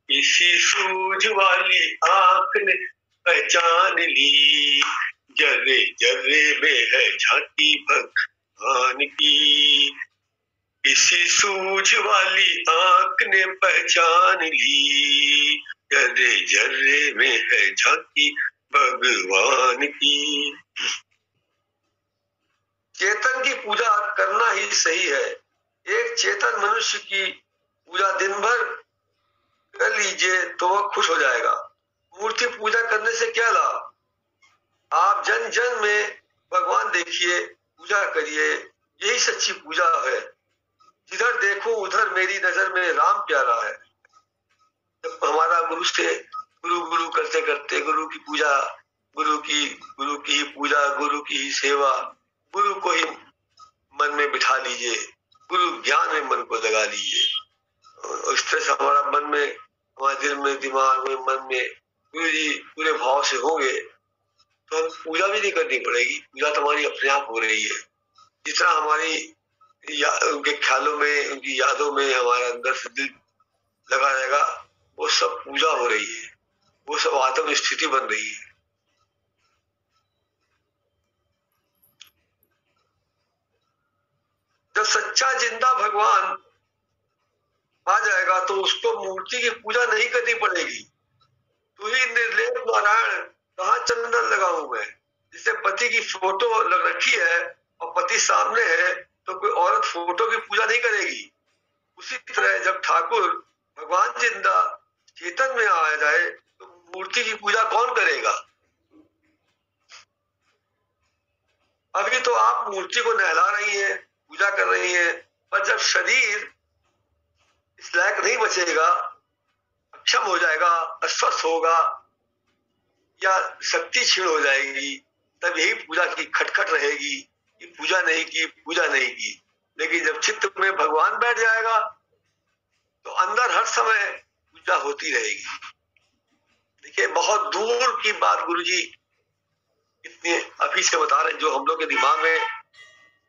इसी सूझ वाली आंख ने पहचान ली। जर्रे जर्रे में है झांकी भगवान की, इसी सूझ वाली आंख ने पहचान ली। जर्रे जर्रे में है झांकी भगवान की। चेतन की पूजा करना ही सही है। एक चेतन मनुष्य की पूजा दिन भर कर लीजिए तो वह खुश हो जाएगा। मूर्ति पूजा करने से क्या लाभ? आप जन जन में भगवान देखिए, पूजा करिए, यही सच्ची पूजा है। जिधर देखूं उधर मेरी नजर में राम प्यारा है। जब हमारा गुरु से गुरु गुरु करते करते गुरु की पूजा, गुरु की ही पूजा, गुरु की ही सेवा, गुरु को ही मन में बिठा लीजिए, गुरु ज्ञान में मन को लगा लीजिए। और इस तरह से हमारा मन में, हमारे दिल में, दिमाग में, मन में गुरु जी पूरे भाव से होंगे तो हम पूजा भी नहीं करनी पड़ेगी। पूजा तो हमारी अपने आप हो रही है। जितना हमारी उनके ख्यालों में, उनकी यादों में हमारा अंदर से दिल लगा रहेगा, वो सब पूजा हो रही है, वो सब आत्म स्थिति बन रही है। जब सच्चा जिंदा भगवान आ जाएगा तो उसको मूर्ति की पूजा नहीं करनी पड़ेगी। तू ही निर्लेप नारायण, कहाँ चंदन लगाऊं मैं। जिससे पति की फोटो लग रखी है और पति सामने है तो कोई औरत फोटो की पूजा नहीं करेगी। उसी तरह जब ठाकुर भगवान जिंदा चेतन में आ जाए तो मूर्ति की पूजा कौन करेगा? अभी तो आप मूर्ति को नहला रही हैं, पूजा कर रही हैं, पर जब शरीर इस लायक नहीं बचेगा, अक्षम हो जाएगा, अस्वस्थ होगा या शक्ति क्षीण हो जाएगी, तब यही पूजा की खटखट रहेगी कि पूजा नहीं की, पूजा नहीं की। लेकिन जब चित्त में भगवान बैठ जाएगा तो अंदर हर समय पूजा होती रहेगी। देखिए, बहुत दूर की बात गुरुजी इतने अभी से बता रहे, जो हम लोग के दिमाग में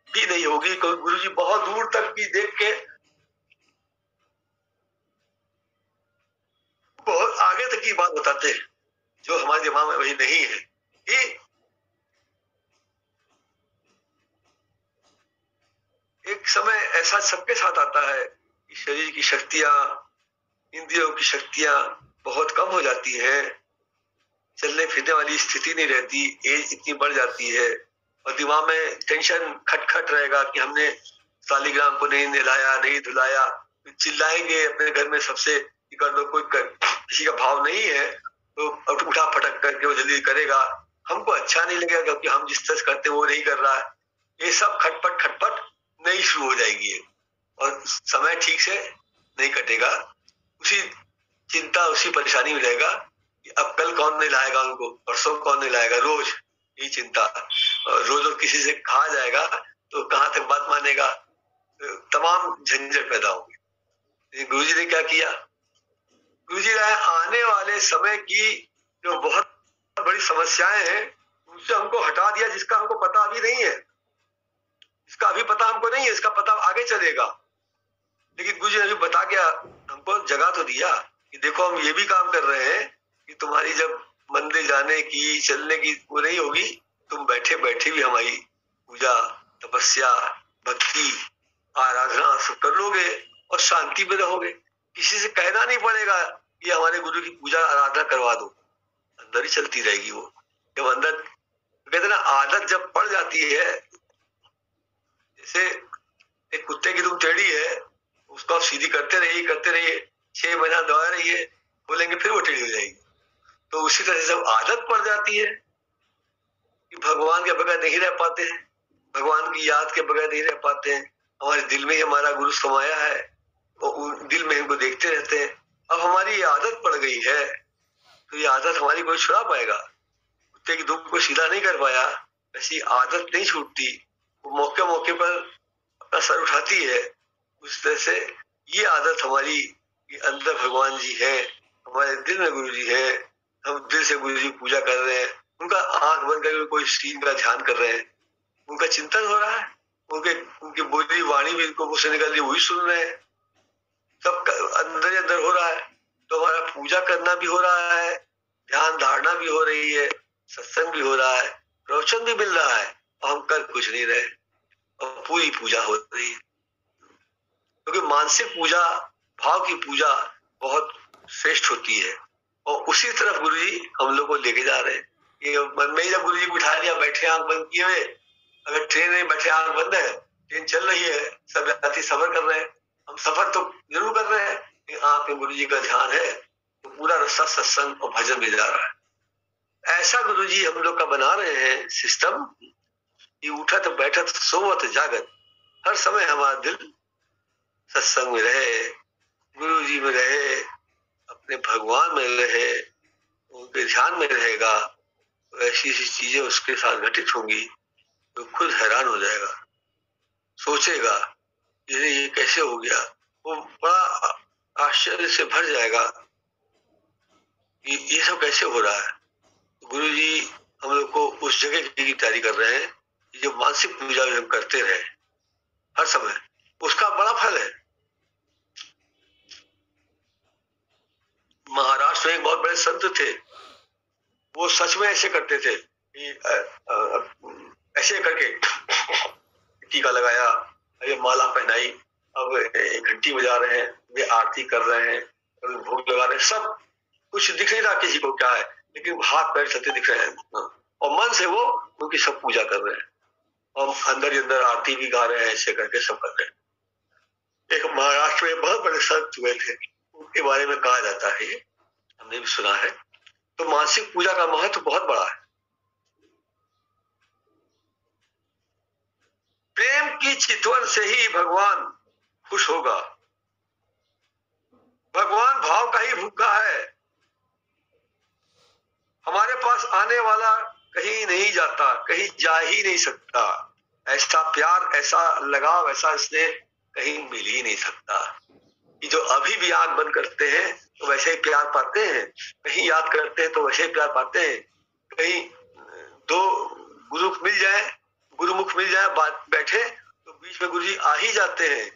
भी नहीं होगी। गुरुजी बहुत दूर तक की देख के बहुत आगे तक की बात बताते हैं, जो हमारे दिमाग में वही नहीं है। कि एक समय ऐसा सबके साथ आता है कि शरीर की शक्तियां, इंद्रियों की शक्तियां बहुत कम हो जाती हैं, चलने फिरने वाली स्थिति नहीं रहती, एज इतनी बढ़ जाती है और दिमाग में टेंशन खटखट रहेगा कि हमने सालिग्राम को नहीं नहलाया, नहीं धुलाया। चिल्लाएंगे अपने घर में सबसे कर दो, किसी का भाव नहीं है तो उठा फटक करके वो जल्दी करेगा, हमको अच्छा नहीं लगेगा क्योंकि हम जिस तरह करते वो नहीं कर रहा है। ये सब खटपट नहीं शुरू हो जाएगी और समय ठीक से नहीं कटेगा। उसी चिंता, उसी परेशानी में रहेगा कि अब कल कौन नहीं लाएगा उनको, परसों कौन नहीं लाएगा, रोज यही चिंता। और रोज किसी से कहा जाएगा तो कहाँ तक बात मानेगा, तमाम झंझट पैदा होंगे। गुरु जी ने क्या किया, गुरु जी ने आने वाले समय की जो बहुत बड़ी समस्याएं हैं उनसे हमको हटा दिया, जिसका हमको पता अभी नहीं है, इसका अभी पता हमको नहीं है, इसका पता आगे चलेगा। लेकिन गुरु जी ने अभी बता के हमको जगा तो दिया कि देखो हम ये भी काम कर रहे हैं कि तुम्हारी जब मंदिर जाने की, चलने की वो नहीं होगी, तुम बैठे बैठे भी हमारी पूजा, तपस्या, भक्ति, आराधना सब कर लोगे और शांति में रहोगे। किसी से कहना नहीं पड़ेगा कि हमारे गुरु की पूजा आराधना करवा दो, अंदर ही चलती रहेगी वो। जब अंदर कहते ना, आदत जब पड़ जाती है, जैसे एक कुत्ते की तुम टेढ़ी है, उसको आप सीधी करते रहिए 6 महीना दौड़ा रहिए, बोलेंगे फिर वो टेढ़ी हो जाएगी। तो उसी तरह से जब आदत पड़ जाती है कि भगवान के बगैर नहीं रह पाते हैं, भगवान की याद के बगैर नहीं रह पाते हैं, हमारे दिल में ही हमारा गुरु समाया है और दिल में हमको देखते रहते हैं। अब हमारी ये आदत पड़ गई है तो ये आदत हमारी कोई छुड़ा पाएगा। कुत्ते की धूप को सीधा नहीं कर पाया, ऐसी आदत नहीं छूटती, वो मौके मौके पर अपना सर उठाती है। उस तरह से ये आदत हमारी कि अंदर भगवान जी है, हमारे दिल में गुरु जी है, हम दिल से गुरु जी पूजा कर रहे हैं, उनका आंख बंद करके कोई सीन का ध्यान कर रहे हैं, उनका चिंतन हो रहा है, उनकी बोली वाणी भी इनको मुंह से निकल रही वही सुन रहे हैं, सब अंदर ही अंदर हो रहा है। तो हमारा पूजा करना भी हो रहा है, ध्यान धारणा भी हो रही है, सत्संग भी हो रहा है, प्रवचन भी मिल रहा है, और हम कर कुछ नहीं रहे और पूरी पूजा हो रही है। क्योंकि मानसिक पूजा, भाव की पूजा बहुत श्रेष्ठ होती है और उसी तरफ गुरु जी हम लोग को लेके जा रहे हैं। ये मन में जब गुरु जी बिठा दिया, बैठे आंख बंद किए हुए, अगर ट्रेन में बैठे आंख बंद है, ट्रेन चल रही है, सब यात्री सफर कर रहे हैं, हम सफर तो जरूर कर रहे हैं, आंख में गुरु जी का ध्यान है तो पूरा रास्ता सत्संग और भजन में जा रहा है। ऐसा गुरु जी हम लोग का बना रहे हैं सिस्टम कि उठत बैठत सोवत जागत हर समय हमारा दिल सत्संग में रहे, गुरु जी में रहे, अपने भगवान में रहे, उनके ध्यान में रहेगा। तो ऐसी ऐसी चीजें उसके साथ घटित होंगी तो खुद हैरान हो जाएगा, सोचेगा ये कैसे हो गया, वो बड़ा आश्चर्य से भर जाएगा कि ये सब कैसे हो रहा है। गुरु जी हम लोग को उस जगह की तैयारी कर रहे हैं कि जो मानसिक पूजा हम करते रहे हर समय, उसका बड़ा फल है। महाराष्ट्र में एक बहुत बड़े संत थे, वो सच में ऐसे करते थे कि ऐसे करके टीका लगाया, ये माला पहनाई, अब घंटी बजा रहे हैं, वे आरती कर रहे हैं, भोग लगा रहे हैं, सब कुछ दिख नहीं रहा किसी को क्या है, लेकिन हाथ पैर चलते दिख रहे हैं और मन से वो उनकी सब पूजा कर रहे हैं और अंदर ही अंदर आरती भी गा रहे हैं, ऐसे करके सब कर रहे हैं। एक महाराष्ट्र में बहुत बड़े संत हुए थे, उनके बारे में कहा जाता है, हमने भी सुना है। तो मानसिक पूजा का महत्व बहुत बड़ा है। प्रेम की चितवन से ही भगवान खुश होगा। भगवान भाव का ही भूखा है। हमारे पास आने वाला कहीं नहीं जाता, कहीं जा ही नहीं सकता। ऐसा प्यार, ऐसा लगाव, ऐसा स्नेह कहीं मिल ही नहीं सकता कि जो अभी भी आंख बंद करते हैं तो वैसे ही प्यार पाते हैं, कहीं याद करते हैं तो वैसे ही प्यार पाते हैं, कहीं दो गुरुमुख मिल जाए बात बैठे तो बीच में गुरु जी आ ही जाते हैं।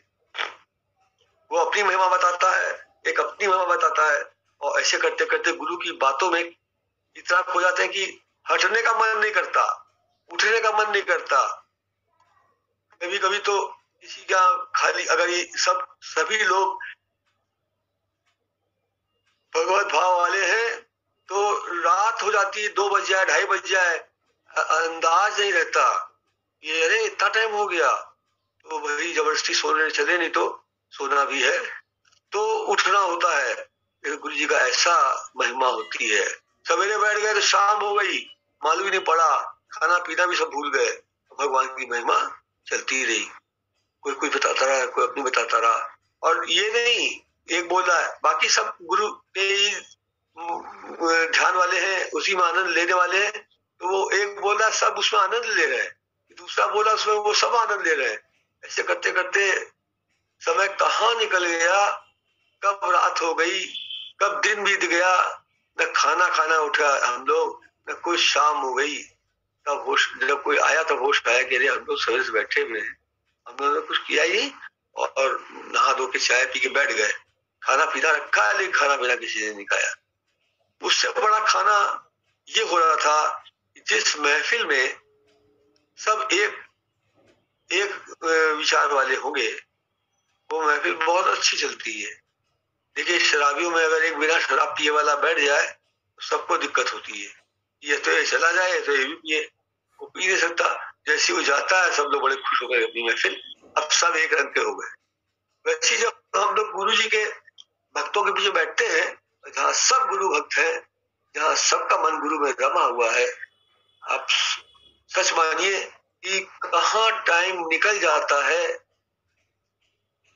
वो अपनी महिमा बताता है, एक अपनी महिमा बताता है और ऐसे करते करते गुरु की बातों में इतना खो जाते हैं कि हटने का मन नहीं करता, उठने का मन नहीं करता। कभी कभी तो किसी का खाली अगर ये सभी लोग भगवत भाव वाले हैं तो रात हो जाती है, 2 बज जाए, 2:30 बज जाए, अंदाज नहीं रहता ये अरे इतना टाइम हो गया, तो वही जबरदस्ती सोने चले, नहीं तो सोना भी है तो उठना होता है। गुरु जी का ऐसा महिमा होती है। सवेरे बैठ गए तो शाम हो गई, मालूम ही नहीं पड़ा, खाना पीना भी सब भूल गए, भगवान की महिमा चलती रही। कोई बताता रहा, कोई अपनी बताता रहा। और ये नहीं एक बोल रहा है, बाकी सब गुरु के ध्यान वाले हैं, उसी में आनंद लेने वाले हैं। तो वो एक बोल रहा है सब उसमें आनंद ले रहे हैं, दूसरा बोला उसमें वो सब आनंद ले रहे हैं। ऐसे करते करते समय कहाँ निकल गया, कब रात हो गई, कब दिन बीत गया, न खाना खाना उठा हम लोग, न कोई शाम हो गई। तब होश, जब कोई आया तब होश आया कि अरे हम लोग सवेरे से बैठे हुए हैं, हम लोगों ने कुछ किया ही नहीं, और नहा धो के चाय पी के बैठ गए। खाना पीना रखा है लेकिन खाना पीना किसी ने नहीं खाया। उससे बड़ा खाना ये हो रहा था, जिस महफिल में सब एक विचार वाले होंगे, वो महफिल बहुत अच्छी चलती है। देखिए शराबियों में अगर एक बिना शराब पिए वाला बैठ जाए तो सबको दिक्कत होती है, ये तो ये चला जाए, तो ये भी पिए, वो पी नहीं सकता। जैसे वो जाता है सब लोग बड़े खुश हो गए अपनी महफिल, अब सब एक रंग के हो गए। वैसे जब हम लोग गुरु जी के भक्तों के पीछे बैठते हैं, जहाँ सब गुरु भक्त हैं, जहाँ सबका मन गुरु में रमा हुआ है, आप सच मानिए कि कहाँ टाइम निकल जाता है,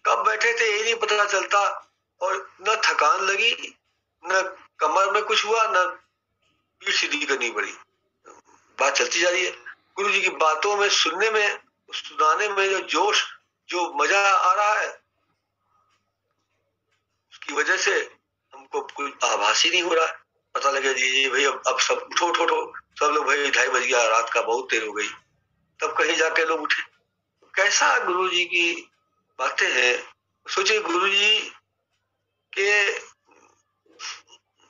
कब बैठे थे यही नहीं पता चलता, और न थकान लगी, न कमर में कुछ हुआ, न पीठ सीधी करनी पड़ी, बात चलती जा रही है। गुरु जी की बातों में सुनने में, सुनाने में जो जोश, जो मजा आ रहा है, उसकी वजह से हमको कोई आभास ही नहीं हो रहा है। पता लगे जी भाई अब सब उठो उठो उठो, सब लोग भाई 2:30 बज गया, रात का बहुत देर हो गई, तब कहीं जाके लोग उठे। कैसा गुरु जी की बातें हैं। सोचिए गुरु जी के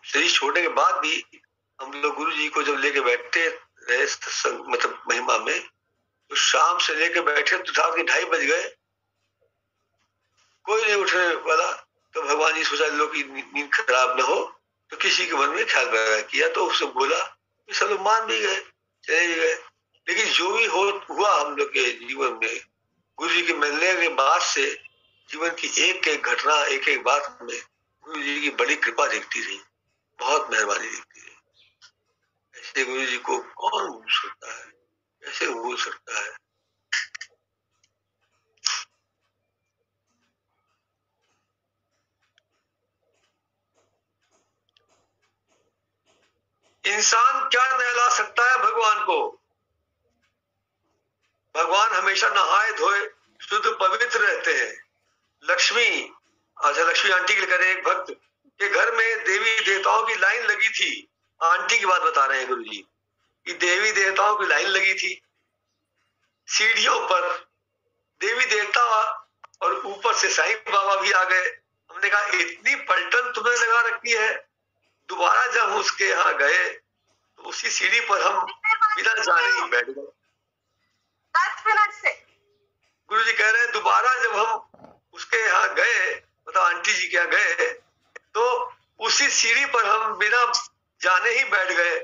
शरीर छोड़ने के बाद भी हम लोग गुरु जी को जब लेके बैठते रहे मतलब महिमा में, तो शाम से लेके बैठे तो रात के 2:30 बज गए, कोई नहीं उठने वाला। तो भगवान जी सोचा लोग की नींद खराब न हो, तो किसी के मन में ख्याल पैदा किया, तो उससे बोला, सब लोग मान भी गए, चले भी गए। लेकिन जो भी हुआ हम लोग के जीवन में, गुरु जी के मिलने के बाद से जीवन की एक एक घटना, एक एक बात में गुरु जी की बड़ी कृपा दिखती रही, बहुत मेहरबानी दिखती रही। ऐसे गुरु जी को कौन भूल सकता है, कैसे भूल सकता है। इंसान क्या नहला सकता है भगवान को। भगवान हमेशा नहाए धोए शुद्ध पवित्र रहते हैं। लक्ष्मी, अच्छा लक्ष्मी आंटी के लिए एक भक्त के घर में देवी देवताओं की लाइन लगी थी। आंटी की बात बता रहे हैं गुरु जी कि देवी देवताओं की लाइन लगी थी, सीढ़ियों पर देवी देवता और ऊपर से साईं बाबा भी आ गए। हमने कहा इतनी पलटन तुमने लगा रखी है। दोबारा जब उसके यहाँ गए तो उसी सीढ़ी पर हम बिना जाने ही बैठ गए। 10 मिनट से गुरु जी कह रहे हैं दोबारा जब हम उसके यहाँ गए, मतलब आंटी जी के यहाँ गए, तो उसी सीढ़ी पर हम बिना जाने ही बैठ गए।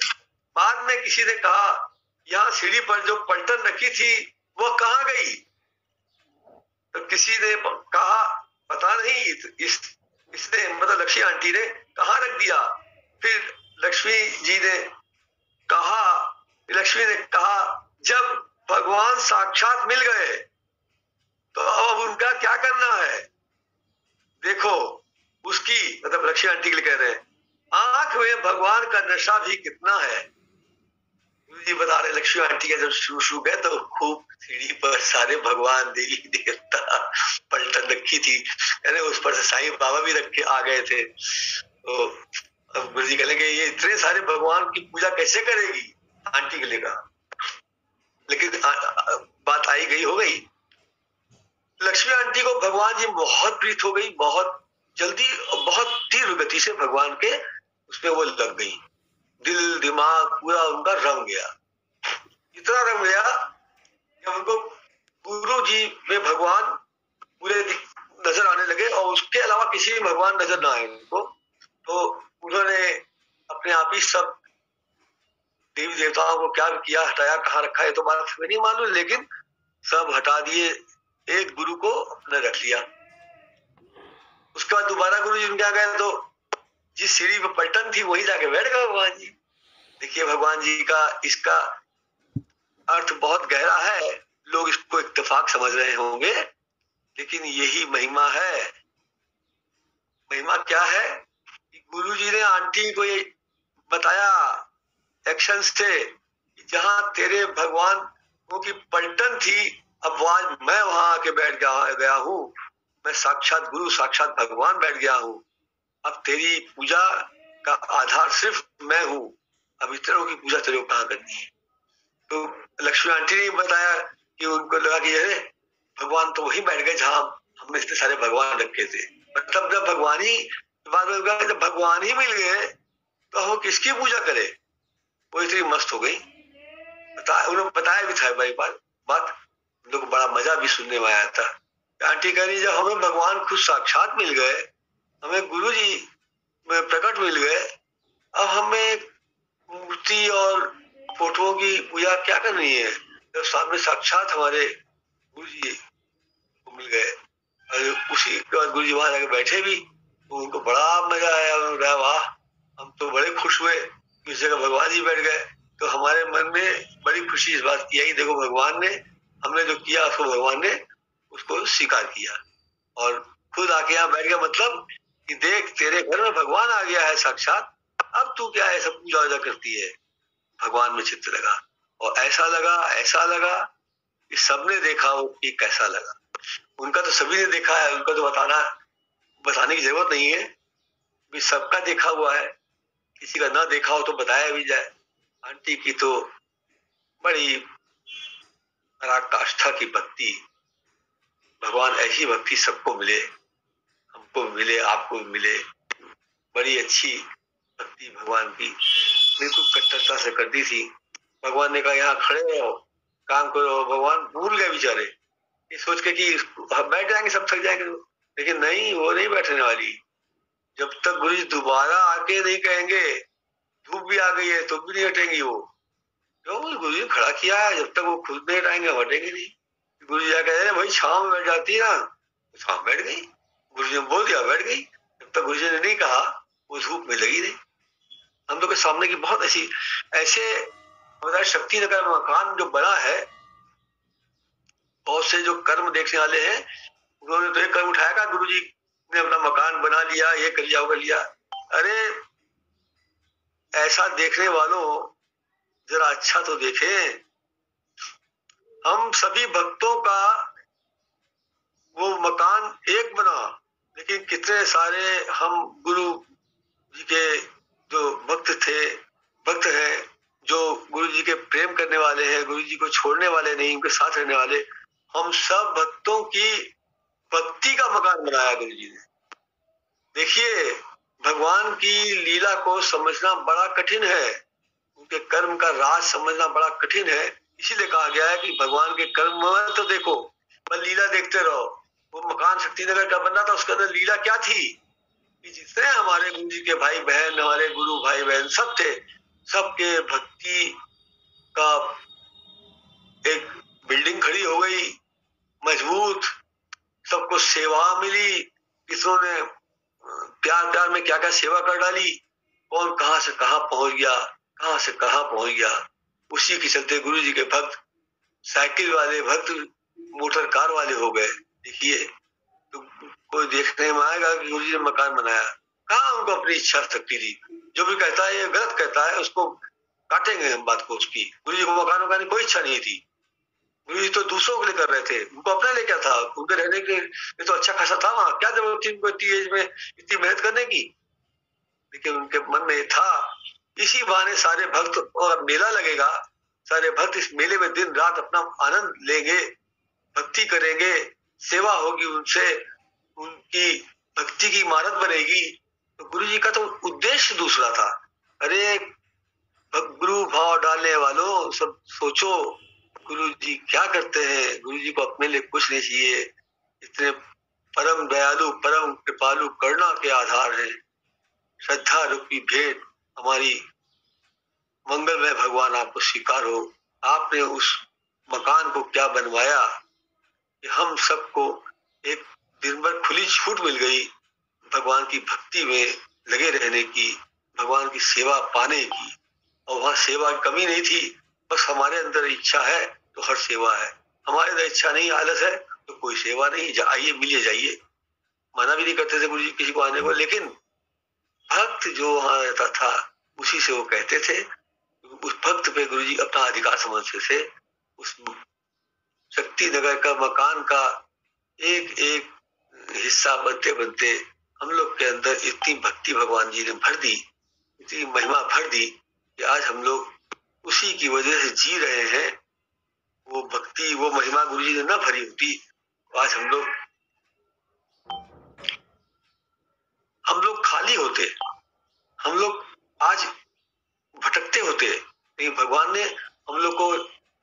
बाद में किसी ने कहा यहाँ सीढ़ी पर जो पलटन रखी थी वो कहाँ गई, तो किसी ने कहा पता नहीं, इसने मतलब लक्ष्मी आंटी ने कहाँ रख दिया। फिर लक्ष्मी जी ने कहा, लक्ष्मी ने कहा जब भगवान साक्षात मिल गए तो अब उनका क्या करना है। देखो उसकी, मतलब लक्ष्मी आंटी के लिए कह रहे हैं, आंख में भगवान का नशा भी कितना है। जी बता रहे लक्ष्मी आंटी का जब शुरू गए तो खूब सीढ़ी पर सारे भगवान देवी देवता पलटन रखी थी, यानी उस पर से साईं बाबा भी रख के आ गए थे। तो अब गुरु जी कहेंगे ये इतने सारे भगवान की पूजा कैसे करेगी, आंटी के लिए कहा। लेकिन बात आई गई हो गई। लक्ष्मी आंटी को भगवान जी बहुत प्रीत हो गई, बहुत जल्दी और बहुत तीव्र गति से भगवान के उसमें वो लग गई। दिल दिमाग पूरा उनका रम गया, इतना रम गया कि उनको गुरु जी में भगवान पूरे नजर आने लगे, और उसके अलावा किसी में भगवान नजर ना आए उनको। तो उन्होंने अपने आप ही सब देवी देवताओं को क्या किया, हटाया, कहाँ रखा है तो बात हमें नहीं मालूम, लेकिन सब हटा दिए, एक गुरु को अपने रख लिया। उसके बाद दोबारा गुरु जी क्या गए तो जिस सीढ़ी पर पलटन थी वही जाके बैठ गए भगवान जी। देखिए भगवान जी का इसका अर्थ बहुत गहरा है, लोग इसको इत्तेफाक समझ रहे होंगे, लेकिन यही महिमा है। महिमा क्या है कि गुरु जी ने आंटी को ये बताया एक्शंस थे, जहां तेरे भगवान की पलटन थी, अब आज मैं वहां आके बैठ गया हूँ, मैं साक्षात गुरु साक्षात भगवान बैठ गया हूँ, अब तेरी पूजा का आधार सिर्फ मैं हूँ, अब इतरों की पूजा तेरे को कहाँ करनी है। तो लक्ष्मी आंटी ने बताया कि उनको लगा कि अरे भगवान तो वही बैठ गए जहां हमने इतने सारे भगवान रखे थे, मतलब जब भगवान ही बाद में जब भगवान ही मिल गए तो हम किसकी पूजा करें। वो इतनी मस्त हो गई, उन्होंने बताया भी था भाई बात हम लोग को बड़ा मजा भी सुनने में आया था। आंटी कह रही जब हमें भगवान खुद साक्षात मिल गए, हमें गुरु जी में प्रकट मिल गए, अब हमें मूर्ति और फोटोओं की पूजा क्या करनी है, जब सामने साक्षात हमारे गुरु जी को मिल गए। और उसी के बाद गुरु जी वहां जाके बैठे भी, तो उनको बड़ा मजा आया, उन्होंने वाह हम तो बड़े खुश हुए कि उस जगह भगवान जी बैठ गए। तो हमारे मन में बड़ी खुशी इस बात की है कि देखो भगवान ने हमने जो किया उसको भगवान ने उसको स्वीकार किया और खुद आके यहाँ बैठ गया, मतलब कि देख तेरे घर में भगवान आ गया है साक्षात, अब तू क्या है सब पूजा वूजा करती है। भगवान में चित्त लगा और ऐसा लगा कि सबने देखा वो कि कैसा लगा। उनका तो सभी ने देखा है, उनका तो बताने की जरूरत नहीं है, भी सबका देखा हुआ है, किसी का ना देखा हो तो बताया भी जाए। आंटी की तो बड़ी पराकाष्ठा की भक्ति, भगवान ऐसी भक्ति सबको मिले, हमको मिले, आपको मिले, बड़ी अच्छी भक्ति भगवान की बिल्कुल कट्टरता से कर दी थी। भगवान ने कहा यहाँ खड़े रहो, काम करो। भगवान भूल गए बेचारे, ये सोच के कि बैठ जाएंगे सब थक जाएंगे, लेकिन नहीं, वो नहीं बैठने वाली। जब तक गुरु जी दोबारा आके नहीं कहेंगे धूप भी आ गई है तो भी नहीं हटेंगी वो, क्यों गुरु जी खड़ा किया है, जब तक वो खुद नहीं हटाएंगे हटेंगे नहीं। गुरु जी कह रहे भाई छाव में बैठ जाती है ना, छाव बैठ गई, गुरु जी ने बोल दिया बैठ गई, जब तक गुरु जी ने नहीं कहा वो धूप में लगी नहीं। हम लोग के सामने की बहुत ऐसे शक्ति नगर मकान जो बना है, बहुत से जो कर्म देखने वाले हैं उन्होंने तो एक कर्म उठाया का गुरु जी ने अपना मकान बना लिया, ये कर लिया वो कर लिया। अरे ऐसा देखने वालों जरा अच्छा तो देखें, हम सभी भक्तों का वो मकान एक बना, लेकिन कितने सारे हम गुरु जी के जो भक्त हैं, जो गुरु जी के प्रेम करने वाले हैं, गुरु जी को छोड़ने वाले नहीं, उनके साथ रहने वाले, हम सब भक्तों की भक्ति का मकान बनाया गुरु जी ने। देखिए भगवान की लीला को समझना बड़ा कठिन है, उनके कर्म का राज समझना बड़ा कठिन है, इसीलिए कहा गया है कि भगवान के कर्म मत तो देखो पर लीला देखते रहो। वो मकान शक्तिनगर का बनना था, उसके अंदर लीला क्या थी कि जितने हमारे गुरु जी के भाई बहन, हमारे गुरु भाई बहन सब थे, सबके भक्ति का एक बिल्डिंग खड़ी हो गई मजबूत, सबको सेवा मिली, किसों ने प्यार में क्या क्या सेवा कर डाली, कौन कहां से कहां पहुंच गया, कहां से कहां पहुंच गया। उसी के चलते गुरु जी के भक्त साइकिल वाले भक्त मोटर कार वाले हो गए। देखिए तो कोई देखने में आएगा कि गुरु जी ने मकान बनाया, कहाँ उनको अपनी इच्छा शक्ति दी। जो भी कहता है ये गलत कहता है, उसको काटेंगे हम बात को उसकी। गुरु जी को मकान वकान की कोई इच्छा नहीं थी, गुरु जी तो दूसरों के लिए कर रहे थे, उनको अपने लिए क्या था, उनके रहने के लिए तो अच्छा खासा था वहां, क्या जरूरत थी उनको इतनी एज में इतनी मेहनत करने की। लेकिन उनके मन में था इसी बहाने सारे भक्त, और मेला लगेगा, सारे भक्त इस मेले में दिन रात अपना आनंद लेंगे, भक्ति करेंगे, सेवा होगी उनसे, उनकी भक्ति की इमारत बनेगी। तो गुरु जी का तो उद्देश्य दूसरा था। अरे गुरु भाव डालने वालों सब सोचो, गुरु जी क्या करते हैं, गुरु जी को अपने लिए कुछ नहीं चाहिए, इतने परम दयालु परम कृपालु करुणा के आधार है। श्रद्धा रूपी भेंट हमारी मंगलमय भगवान आपको स्वीकार हो। आपने उस मकान को क्या बनवाया कि हम सबको एक दिन भर खुली छूट मिल गई भगवान की भक्ति में लगे रहने की, भगवान की सेवा पाने की। और वहां सेवा की कमी नहीं थी, बस हमारे अंदर इच्छा है तो हर सेवा है, हमारे अंदर इच्छा नहीं आलस है तो कोई सेवा नहीं, आइए मिलिए जाइए। मना भी नहीं करते थे गुरु जी किसी को आने को, लेकिन भक्त जो वहां रहता था उसी से वो कहते थे। उस भक्त पे गुरु जी अपना अधिकार समझते थे। उस शक्ति नगर का मकान का एक एक हिस्सा बनते बनते हम लोग के अंदर इतनी भक्ति भगवान जी ने भर दी, इतनी महिमा भर दी कि आज हम लोग उसी की वजह से जी रहे हैं। वो भक्ति वो महिमा गुरु जी ने न भरी होती तो आज हम लोग खाली होते, हम लोग आज भटकते होते। लेकिन भगवान ने हम लोग को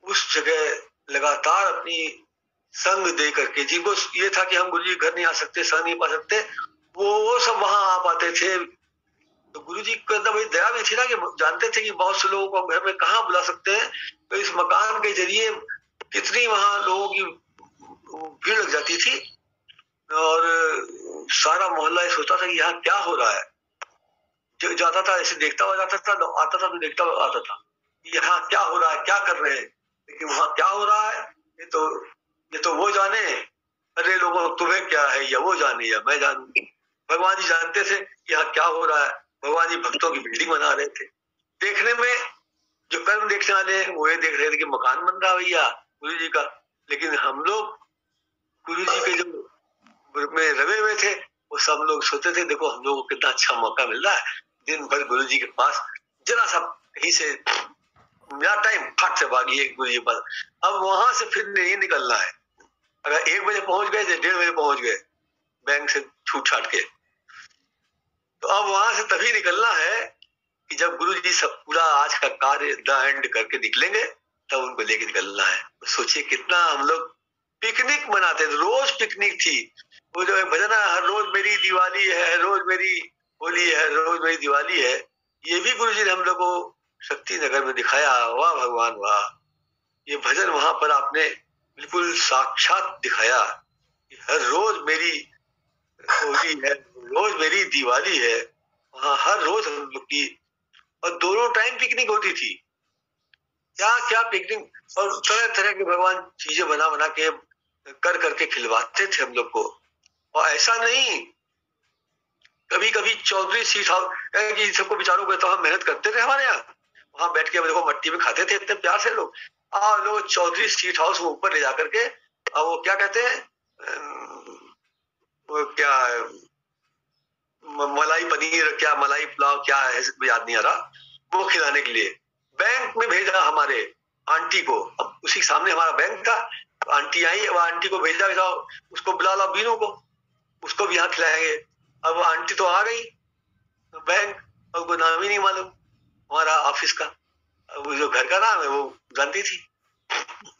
उस जगह लगातार अपनी संग दे करके, जिनको ये था कि हम गुरु जी घर नहीं आ सकते, संग नहीं पा सकते, वो सब वहां आ पाते थे। तो गुरु जी को अंदर बड़ी दया भी थी ना कि जानते थे कि बहुत से लोगों को घर में कहाँ बुला सकते हैं, तो इस मकान के जरिए कितनी वहां लोगों की भीड़ लग जाती थी और सारा मोहल्ला ये सोचता था कि यहाँ क्या हो रहा है। जो जाता था ऐसे देखता हुआ जाता था, आता था तो देखता हुआ आता था यहाँ क्या हो रहा है, क्या कर रहे हैं। लेकिन वहां क्या हो रहा है ये तो वो जाने, अरे लोगों तुम्हें क्या है, या वो जाने या मैं जानू। भगवान जी जानते थे यहाँ क्या हो रहा है। भगवान जी भक्तों की बिल्डिंग बना रहे थे। देखने में जो कर्म देखने वाले हैं वो ये देख रहे थे कि मकान बन रहा भैया गुरु जी का, लेकिन हम लोग गुरु जी के जो में रवे हुए थे वो सब लोग सोचते थे देखो हम लोग को कितना अच्छा मौका मिल रहा है, दिन भर गुरु जी के पास जरा सा कहीं से टाइम फट से भागिए गुरु जी पर। अब वहां से फिर नहीं निकलना है। अगर 1 बजे पहुंच गए 1:30 बजे पहुंच गए बैंक से छूट छाट के, तो अब वहां से तभी निकलना है कि जब गुरु जी सब पूरा आज का कार्य द एंड करके निकलेंगे तब उनको लेके निकलना है। तो सोचिए कितना हम लोग पिकनिक मनाते थे, रोज पिकनिक थी। वो जो भजन है हर रोज मेरी दिवाली है, रोज मेरी होली है, रोज मेरी दिवाली है, ये भी गुरु जी ने हम लोग को शक्ति नगर में दिखाया। वाह भगवान वाह, ये भजन वहां पर आपने बिल्कुल साक्षात दिखाया कि हर रोज मेरी होली है, रोज मेरी दिवाली है। वहां हर रोज हम लोग की और दोनों टाइम पिकनिक होती थी। क्या क्या पिकनिक, और तरह तरह के भगवान चीजें बना बना के कर करके खिलवाते थे हम लोग को। और ऐसा नहीं कभी कभी चौधरी सीट हाउस सबको बेचारों को तो हम मेहनत करते थे हमारे यहाँ, वहां बैठ के देखो मट्टी में खाते थे इतने प्यार से लोग। लोग चौधरी स्ट्रीट हाउस को ऊपर ले जाकर के वो क्या कहते हैं वो क्या मलाई पनीर क्या मलाई पुलाव क्या है याद नहीं आ रहा, वो खिलाने के लिए बैंक में भेजा हमारे आंटी को। अब उसी सामने हमारा बैंक था, तो आंटी आई, वो आंटी को भेजा जाओ उसको बुला लो बीनू को, उसको भी यहाँ खिलाएंगे। अब वो आंटी तो आ गई बैंक, और को नाम ही नहीं मालूम हमारा ऑफिस का, वो जो घर का नाम है वो जानती थी।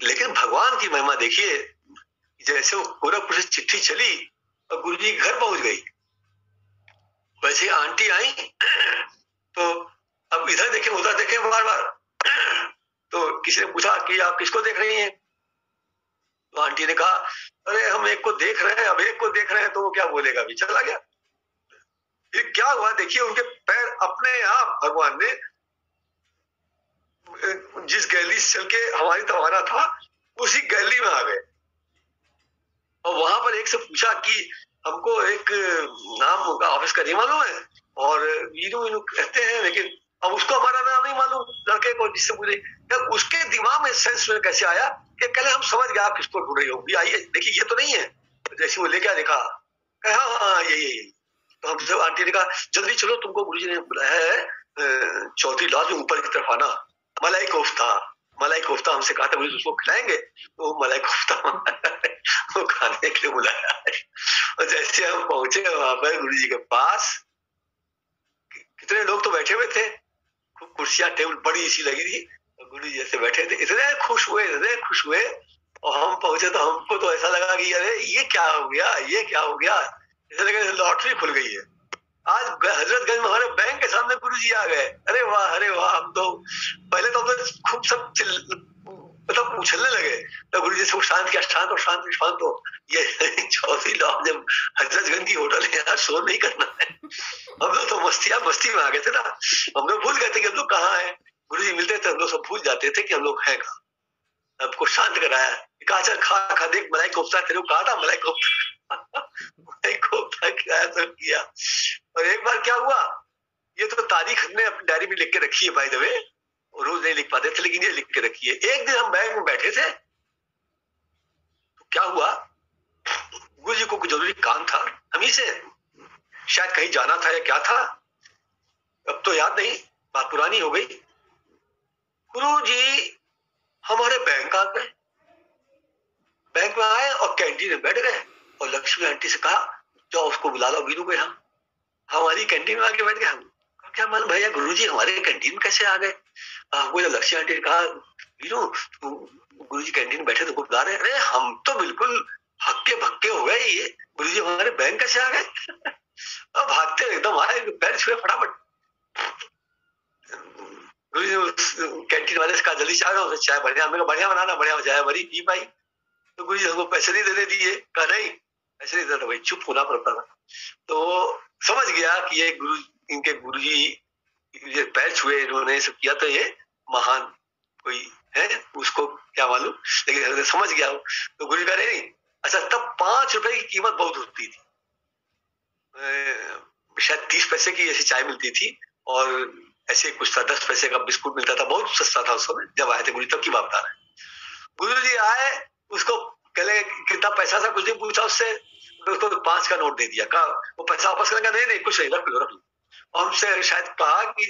लेकिन भगवान की महिमा देखिए, जैसे वो गोरखपुर से चिट्ठी चली और गुरु जी घर पहुंच गई, वैसे आंटी आई तो अब इधर देखे उधर देखे बार बार, तो किसी ने पूछा कि आप किसको देख रही हैं, तो आंटी ने कहा अरे हम एक को देख रहे हैं, अब एक को देख रहे हैं, तो वो क्या बोलेगा, अभी चला गया। फिर क्या हुआ देखिए, उनके पैर अपने आप भगवान ने जिस गैली से चल के हमारी तवाना था उसी गैली में आ गए। और वहां पर एक से पूछा कि हमको एक नाम होगा ऑफिस का नहीं मालूम है, और वीनू वीनू कहते हैं, लेकिन अब उसको हमारा नाम नहीं मालूम लड़के को जिससे पूछे। उसके दिमाग में सेंस में कैसे आया कि कल हम समझ गए आप किसको ढूंढ रही होगी, आइए देखिए ये तो नहीं है। जैसे वो लेके देखा, हाँ हाँ यही। तो हम सब आंटी ने कहा जल्दी चलो तुमको गुरु जी ने बुलाया है चौथी लॉज में ऊपर की तरफ आना, मलाई कोफ्ता हमसे कहा था मुझे उसको खिलाएंगे, तो मलाई कोफ्ता वो खाने के लिए बुलाया है। और जैसे हम पहुंचे वहां पर गुरु जी के पास, कितने लोग तो बैठे हुए थे, कुर्सियां टेबल बड़ी सी लगी थी, गुरु जी जैसे बैठे थे, इतने खुश हुए। और हम पहुंचे तो हमको तो ऐसा लगा कि अरे ये क्या हो गया, ऐसा लगा लॉटरी खुल गई है। आज हजरतगंज में हमारे बैंक के सामने गुरु जी आ गए। अरे वाह, हम तो पहले तो खूब सब मतलब उछलने लगे, तो गुरु जी से शांत हो, ये चौथी लॉज जब हजरतगंज की होटल है, यार शोर नहीं करना है। हम लोग तो मस्ती में आ गए थे ना, हम लोग भूल गए थे कि हम लोग कहाँ हैं। गुरु जी मिलते थे हम लोग सब भूल जाते थे कि हम लोग हैं कहाँ। सबको शांत कराया, कहा चल खा देख मलाई कोफ्ता, तेरे को कहा था मलाई कोफ्ता किराया सब किया। और एक बार क्या हुआ, ये तो तारीख हमने अपनी डायरी में लिख के रखी है बाय द वे, रोज नहीं लिख पाते थे लेकिन ये लिख के रखी है। एक दिन हम बैंक में बैठे थे, तो क्या हुआ, गुरु जी को कुछ जरूरी काम था हम ही से, शायद कहीं जाना था या क्या था, अब तो याद नहीं, बात पुरानी हो गई। गुरु जी हमारे बैंक आ गए, बैंक में आए और कैंटीन में बैठ गए और लक्ष्मी आंटी से कहा जाओ उसको बुला लो वीनू को यहाँ। हमारी कैंटीन में आके बैठ गए। हम क्या मालूम भैया गुरुजी हमारे कैंटीन में कैसे आ गए। वो जब लक्ष्मी आंटी ने कहा वीनू गुरुजी कैंटीन में बैठे तो बुला रहे, अरे हम तो बिल्कुल हक्के भक्के हो गए, ये गुरुजी हमारे बैंक कैसे आ गए। अब भागते एकदम आए, पैर छुए फटाफट। गुरुजी कैंटीन वाले से कहा जल्दी चाय बढ़िया, हमें बढ़िया बनाना, बढ़िया चाय भरी पी पाई। तो गुरुजी हमको पैसे नहीं देने दिए, कहा नहीं पैसे नहीं देना, भाई चुप होना पड़ता था। तो समझ गया कि ये इनके गुरुजी पैर छुए, इन्होंने सब किया तो ये महान कोई है, उसको क्या मालूम, लेकिन समझ गया। तो गुरु कह रहे नहीं, अच्छा तब 5 रुपए की कीमत बहुत होती थी, शायद 30 पैसे की ऐसी चाय मिलती थी और ऐसे कुछ था, 10 पैसे का बिस्कुट मिलता था, बहुत सस्ता था उस समय जब आए थे गुरु, तब की बात बता रहे। गुरु जी आए, उसको कहले कितना पैसा था, कुछ नहीं पूछा उससे, उसको 5 का नोट दे दिया, कहा वो पैसा वापस करने का, नहीं नहीं कुछ नहीं, रख लो रख लो। और हमसे शायद कहा कि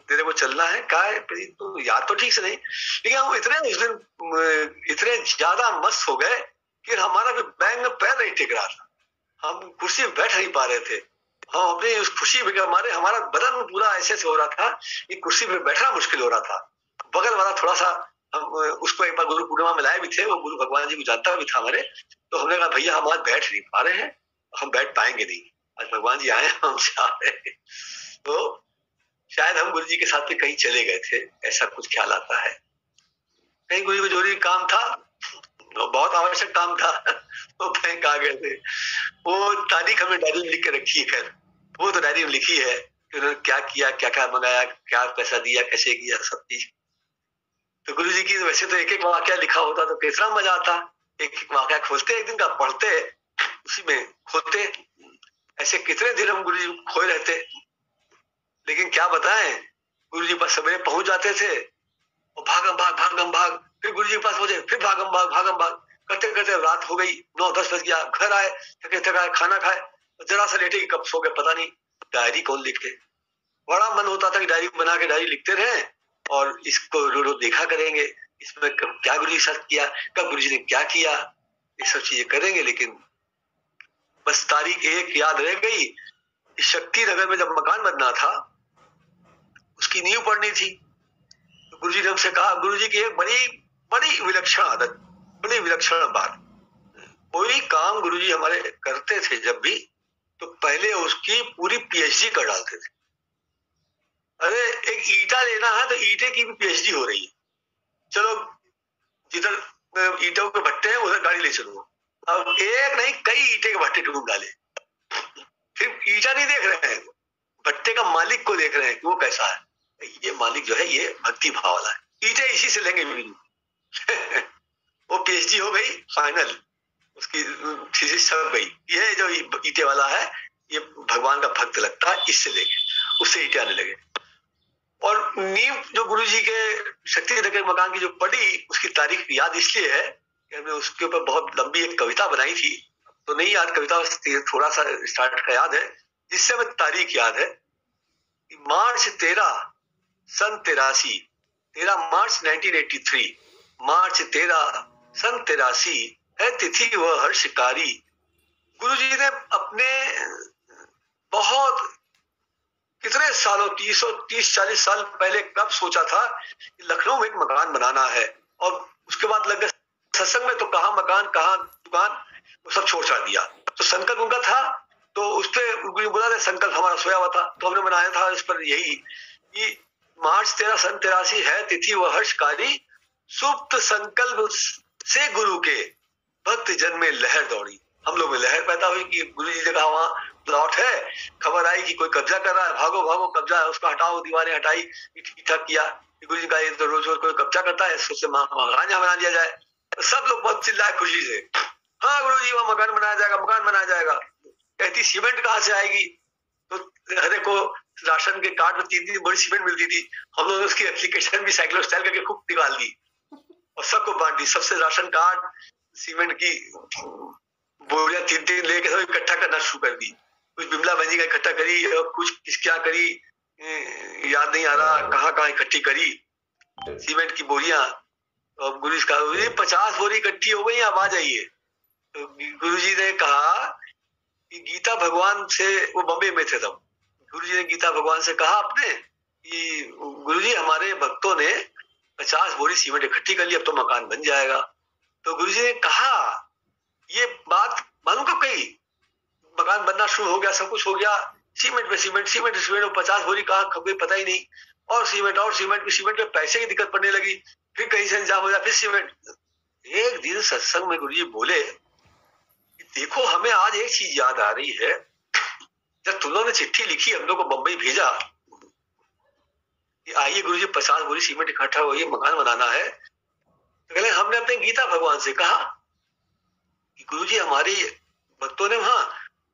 तेरे को चलना है, कहा तो याद तो ठीक से नहीं, लेकिन हम इतने उस दिन इतने ज्यादा मस्त हो गए कि हमारा बैंक में पैर नहीं टिक रहा था, हम कुर्सी में बैठ नहीं पा रहे थे। हम अपनी उस खुशी में हमारे हमारा बदन पूरा ऐसे से हो रहा था कि कुर्सी में बैठना मुश्किल हो रहा था। बगल वाला थोड़ा सा, हम उसको एक बार गुरु पूर्णिमा में लाए भी थे, वो गुरु भगवान जी को जानता भी था हमारे, तो हमने कहा भैया हम आज बैठ नहीं पा रहे हैं, हम बैठ पाएंगे नहीं, आज भगवान जी आए हमसे आ रहे हैं। तो शायद हम गुरु जी के साथ में कहीं चले गए थे, ऐसा कुछ ख्याल आता है। कहीं गुरु जी को जरूरी काम था, बहुत आवश्यक काम था, वो बैंक आ गए थे। वो तारीख हमने डायरी में लिख के रखी है, खैर वो तो डायरी में लिखी है कि उन्होंने क्या किया, क्या क्या मंगाया, क्या पैसा दिया, कैसे किया, सब चीज। तो गुरु जी की वैसे तो एक एक वाक्य लिखा होता तो कितना मजा आता, एक एक वाक्य खोलते, एक दिन का पढ़ते, उसी में खोते, ऐसे कितने दिन हम गुरु जी खोए रहते। लेकिन क्या बताएं, गुरु जी पास सवेरे पहुंच जाते थे और भागम भाग, फिर गुरु जी के पास पहुंचे, फिर भागम भाग करते करते रात हो गई, 9-10 बज गया, घर आए थके थकाए, खाना खाए, जरा सा लेटे कब सो गए पता नहीं। डायरी कौन लिखे, बड़ा मन होता था कि डायरी बना के डायरी लिखते रहे और इसको रो देखा करेंगे, इसमें क्या गुरु जी के साथ किया, कब गुरु जी ने क्या किया, ये सब चीजें करेंगे। लेकिन बस तारीख एक याद रह गई, शक्ति नगर में जब मकान बनना था, उसकी नींव पड़नी थी, तो गुरु जी ने हमसे कहा, गुरु जी की एक बड़ी बड़ी विलक्षण आदत, बड़ी विलक्षण बात, कोई काम गुरु जी हमारे करते थे जब भी, तो पहले उसकी पूरी पीएचडी कर डालते थे। अरे एक ईटा लेना है तो ईटे की भी पीएचडी हो रही है, चलो जिधर ईटों के भट्टे हैं उधर गाड़ी ले चलो। अब एक नहीं कई ईटे के भट्टे ढूंढ डाले, सिर्फ ईटा नहीं देख रहे हैं, भट्टे का मालिक को देख रहे हैं कि वो कैसा है, ये मालिक जो है ये भक्ति भाव वाला है, ईटे इसी से लेंगे भी। वो पीएचडी हो गई फाइनल, उसकी थीसिस छप गई, ये जो ईटे वाला है ये भगवान का भक्त लगता है, इससे लेंगे, उससे ईटे आने लगे। और नींव जो गुरु जी के शक्ति नगर मकान की जो पड़ी, उसकी तारीख याद इसलिए है कि हमने उसके ऊपर बहुत लंबी एक कविता बनाई थी, तो नहीं याद कविता, थोड़ा सा स्टार्ट का याद है, जिससे हमें तारीख याद है। मार्च 13 सन 83, 13 मार्च 1983, मार्च 13 सन 83 है तिथि वह हर्षकारी। गुरु जी ने अपने बहुत कितने सालों 30-40 साल पहले कब सोचा था कि लखनऊ में एक मकान बनाना है, और उसके बाद लग गए सत्संग में, तो कहाँ मकान कहाँ दुकान, वो सब छोड़ छाड़ दिया। तो संकल्प उनका था, तो उस पर बोला था संकल्प हमारा सोया हुआ था, तो हमने बनाया था इस पर यही कि मार्च 13 सन 83 है तिथि वह हर्षकारी, सुप्त संकल्प से गुरु के भक्त जन में लहर दौड़ी। हम लोग में लहर पैदा हुई कि गुरु जी ने कहा वहां प्लॉट है, खबर आई कि कोई कब्जा कर रहा है, भागो भागो कब्जा है, उसको हटाओ, दीवारें हटाई, ठीक ठाक किया। गुरु जी का ये तो रोज रोज कोई कब्जा करता है, सोचते मकान यहाँ बना दिया जाए। तो सब लोग बहुत चिल्लाए खुशी से, हाँ गुरु जी वहां मकान बनाया जाएगा, मकान बनाया जाएगा। कहती सीमेंट कहाँ से आएगी? तो हरे को राशन के कार्ड में 3 बड़ी सीमेंट मिलती थी, हम लोगों ने उसकी एप्लीकेशन भी साइक्लो स्टाइल करके खूब निकाल दी और सबको बांट दी। सबसे राशन कार्ड, सीमेंट की बोरियां 3 लेके सब इकट्ठा करना शुरू कर दी। कुछ बिमला बहन जी का इकट्ठा करी और कुछ क्या करी याद नहीं आ रहा, कहाँ इकट्ठी करी सीमेंट की बोरियां। और गुरु जी का 50 बोरी इकट्ठी हो गई, अब आ जाइए। तो गुरु जी ने कहा कि गीता भगवान से, वो बॉम्बे में थे तब, गुरु जी ने गीता भगवान से कहा आपने कि गुरु जी हमारे भक्तों ने 50 बोरी सीमेंट इकट्ठी कर ली, अब तो मकान बन जाएगा। तो गुरु जी ने कहा ये बात मालूम कब कही? मकान बनना शुरू हो गया, सब कुछ हो गया, सीमेंट पे सीमेंट, सीमेंट सीमेंट, 50 बोरी कहाँ खप गई पता ही नहीं, और सीमेंट पे पैसे की दिक्कत पड़ने लगी, फिर कहीं से इंतजाम हो जाए, फिर सीमेंट। एक दिन सत्संग में गुरु जी बोले, देखो हमें आज एक चीज याद आ रही है, जब तुम लोगों ने चिट्ठी लिखी हम लोग को बम्बई भेजा कि आइए गुरु जी 50 बोरी सीमेंट इकट्ठा हो, ये मकान बनाना है, तो कहले हमने अपने गीता भगवान से कहा कि गुरु जी हमारे भक्तों ने वहां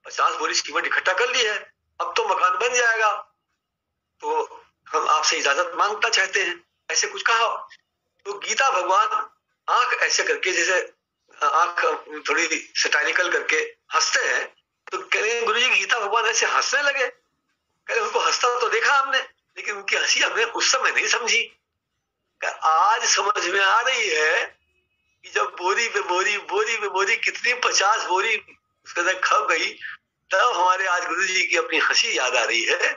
50 बोरी सीमेंट इकट्ठा कर ली है, अब तो मकान बन जाएगा, तो हम आपसे इजाजत मांगना चाहते हैं, ऐसे कुछ कहा। तो गीता भगवान आंख ऐसे करके, जैसे आंख थोड़ी सटाइनिकल करके हंसते हैं, तो कह रहे गुरु जी गीता भगवान ऐसे हंसने लगे। कह रहे उनको हंसता तो देखा हमने, लेकिन उनकी हंसी हमने उस समय नहीं समझी। आज समझ में आ रही है कि जब बोरी पे बोरी कितनी 50 बोरी उसके अंदर खप गई, तब हमारे आज गुरु जी की अपनी हंसी याद आ रही है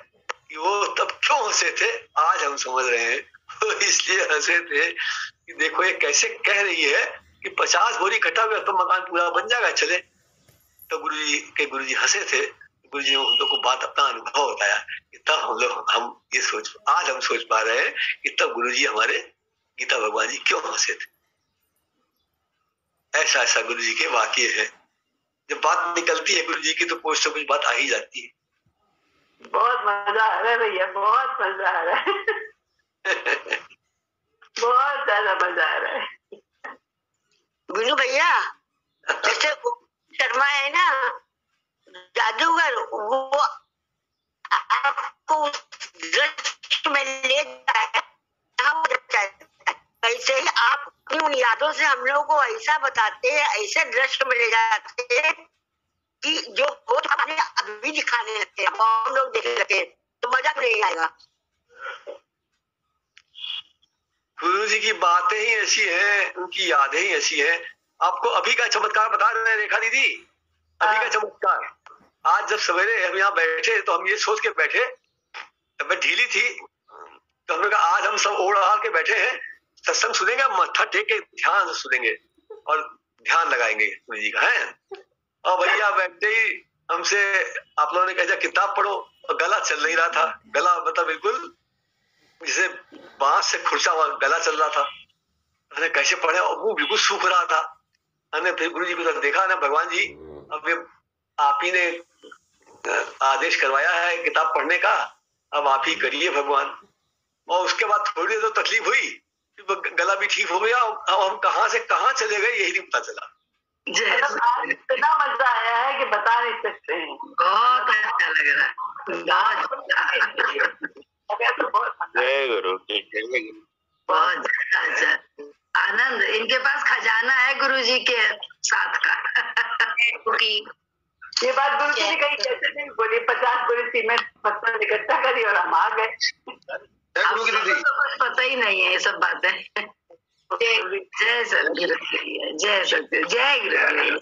कि वो तब क्यों हंसे थे, आज हम समझ रहे हैं। वो इसलिए हंसे थे कि देखो ये कैसे कह रही है कि 50 बोरी इकट्ठा हुआ तो मकान पूरा बन जाएगा, चले। तो गुरु जी हंसे थे। गुरु जी ने हम लोग को बात अपना अनुभव बताया कि तब हम ये आज हम सोच पा रहे हैं कि तब गुरु जी हमारे गीता भगवान जी क्यों हंसे थे। ऐसा गुरु जी के वाक्य है, जब बात निकलती है गुरु जी की तो कुछ से कुछ बात आ ही जाती है। बहुत मजा आ रहा है भैया, बहुत मजा आ रहा है। बहुत ज्यादा मजा आ रहा है। गुरु भैया जैसे शर्मा है ना जादूगर, वो आपको दृष्टि में ले जाता है, ऐसे ही आप उन यादों से हम लोग को ऐसा बताते हैं, ऐसे दृष्टि में ले जाते हैं कि जो हो आपने अभी दिखाने लगते हैं, हम लोग देखने लगते हैं, तो मजा नहीं आएगा। गुरु जी की बातें ही ऐसी हैं, उनकी यादें ही ऐसी हैं। आपको अभी का चमत्कार बता रहे हैं रेखा दीदी, अभी का चमत्कार। आज जब सवेरे हम यहाँ बैठे तो हम ये सोच के बैठे, तब ढीली थी, तो हमने कहा आज हम सब ओढ़ आड़ के बैठे हैं, सत्संग सुनेंगे, मत्था टेक के ध्यान से सुनेंगे और ध्यान लगाएंगे गुरु जी का है। और भैया बैठते ही हमसे आप लोगों ने कहा किताब पढ़ो, और गला चल नहीं रहा था, गला मतलब बिल्कुल जैसे बांस से खुरचा हुआ गला चल रहा था। हमने कैसे पढ़े, और वो बिल्कुल सूख रहा था। हमने फिर गुरु जी को देखा ना, भगवान जी अब आप ही ने आदेश करवाया है किताब पढ़ने का, अब आप ही करिए भगवान। और उसके बाद थोड़ी देर तो तकलीफ हुई, गला भी ठीक हो गया, अब हम कहाँ से कहाँ चले गए यही नहीं पता चला। आज इतना मजा आया है कि बता नहीं सकते हैं, बहुत अच्छा लग रहा है, जय गुरु, बहुत अच्छा आनंद। इनके पास खजाना है गुरु जी के साथ का। ये बात गुरु जी ने कही, कैसे नहीं बोली, 50 बोरी सीमेंट पत्थर इकट्ठा करी और हम आ गए। आपको तो कुछ पता ही नहीं है ये सब बातें। जय सतगुरु, जय सतगुरु, जय गुरु।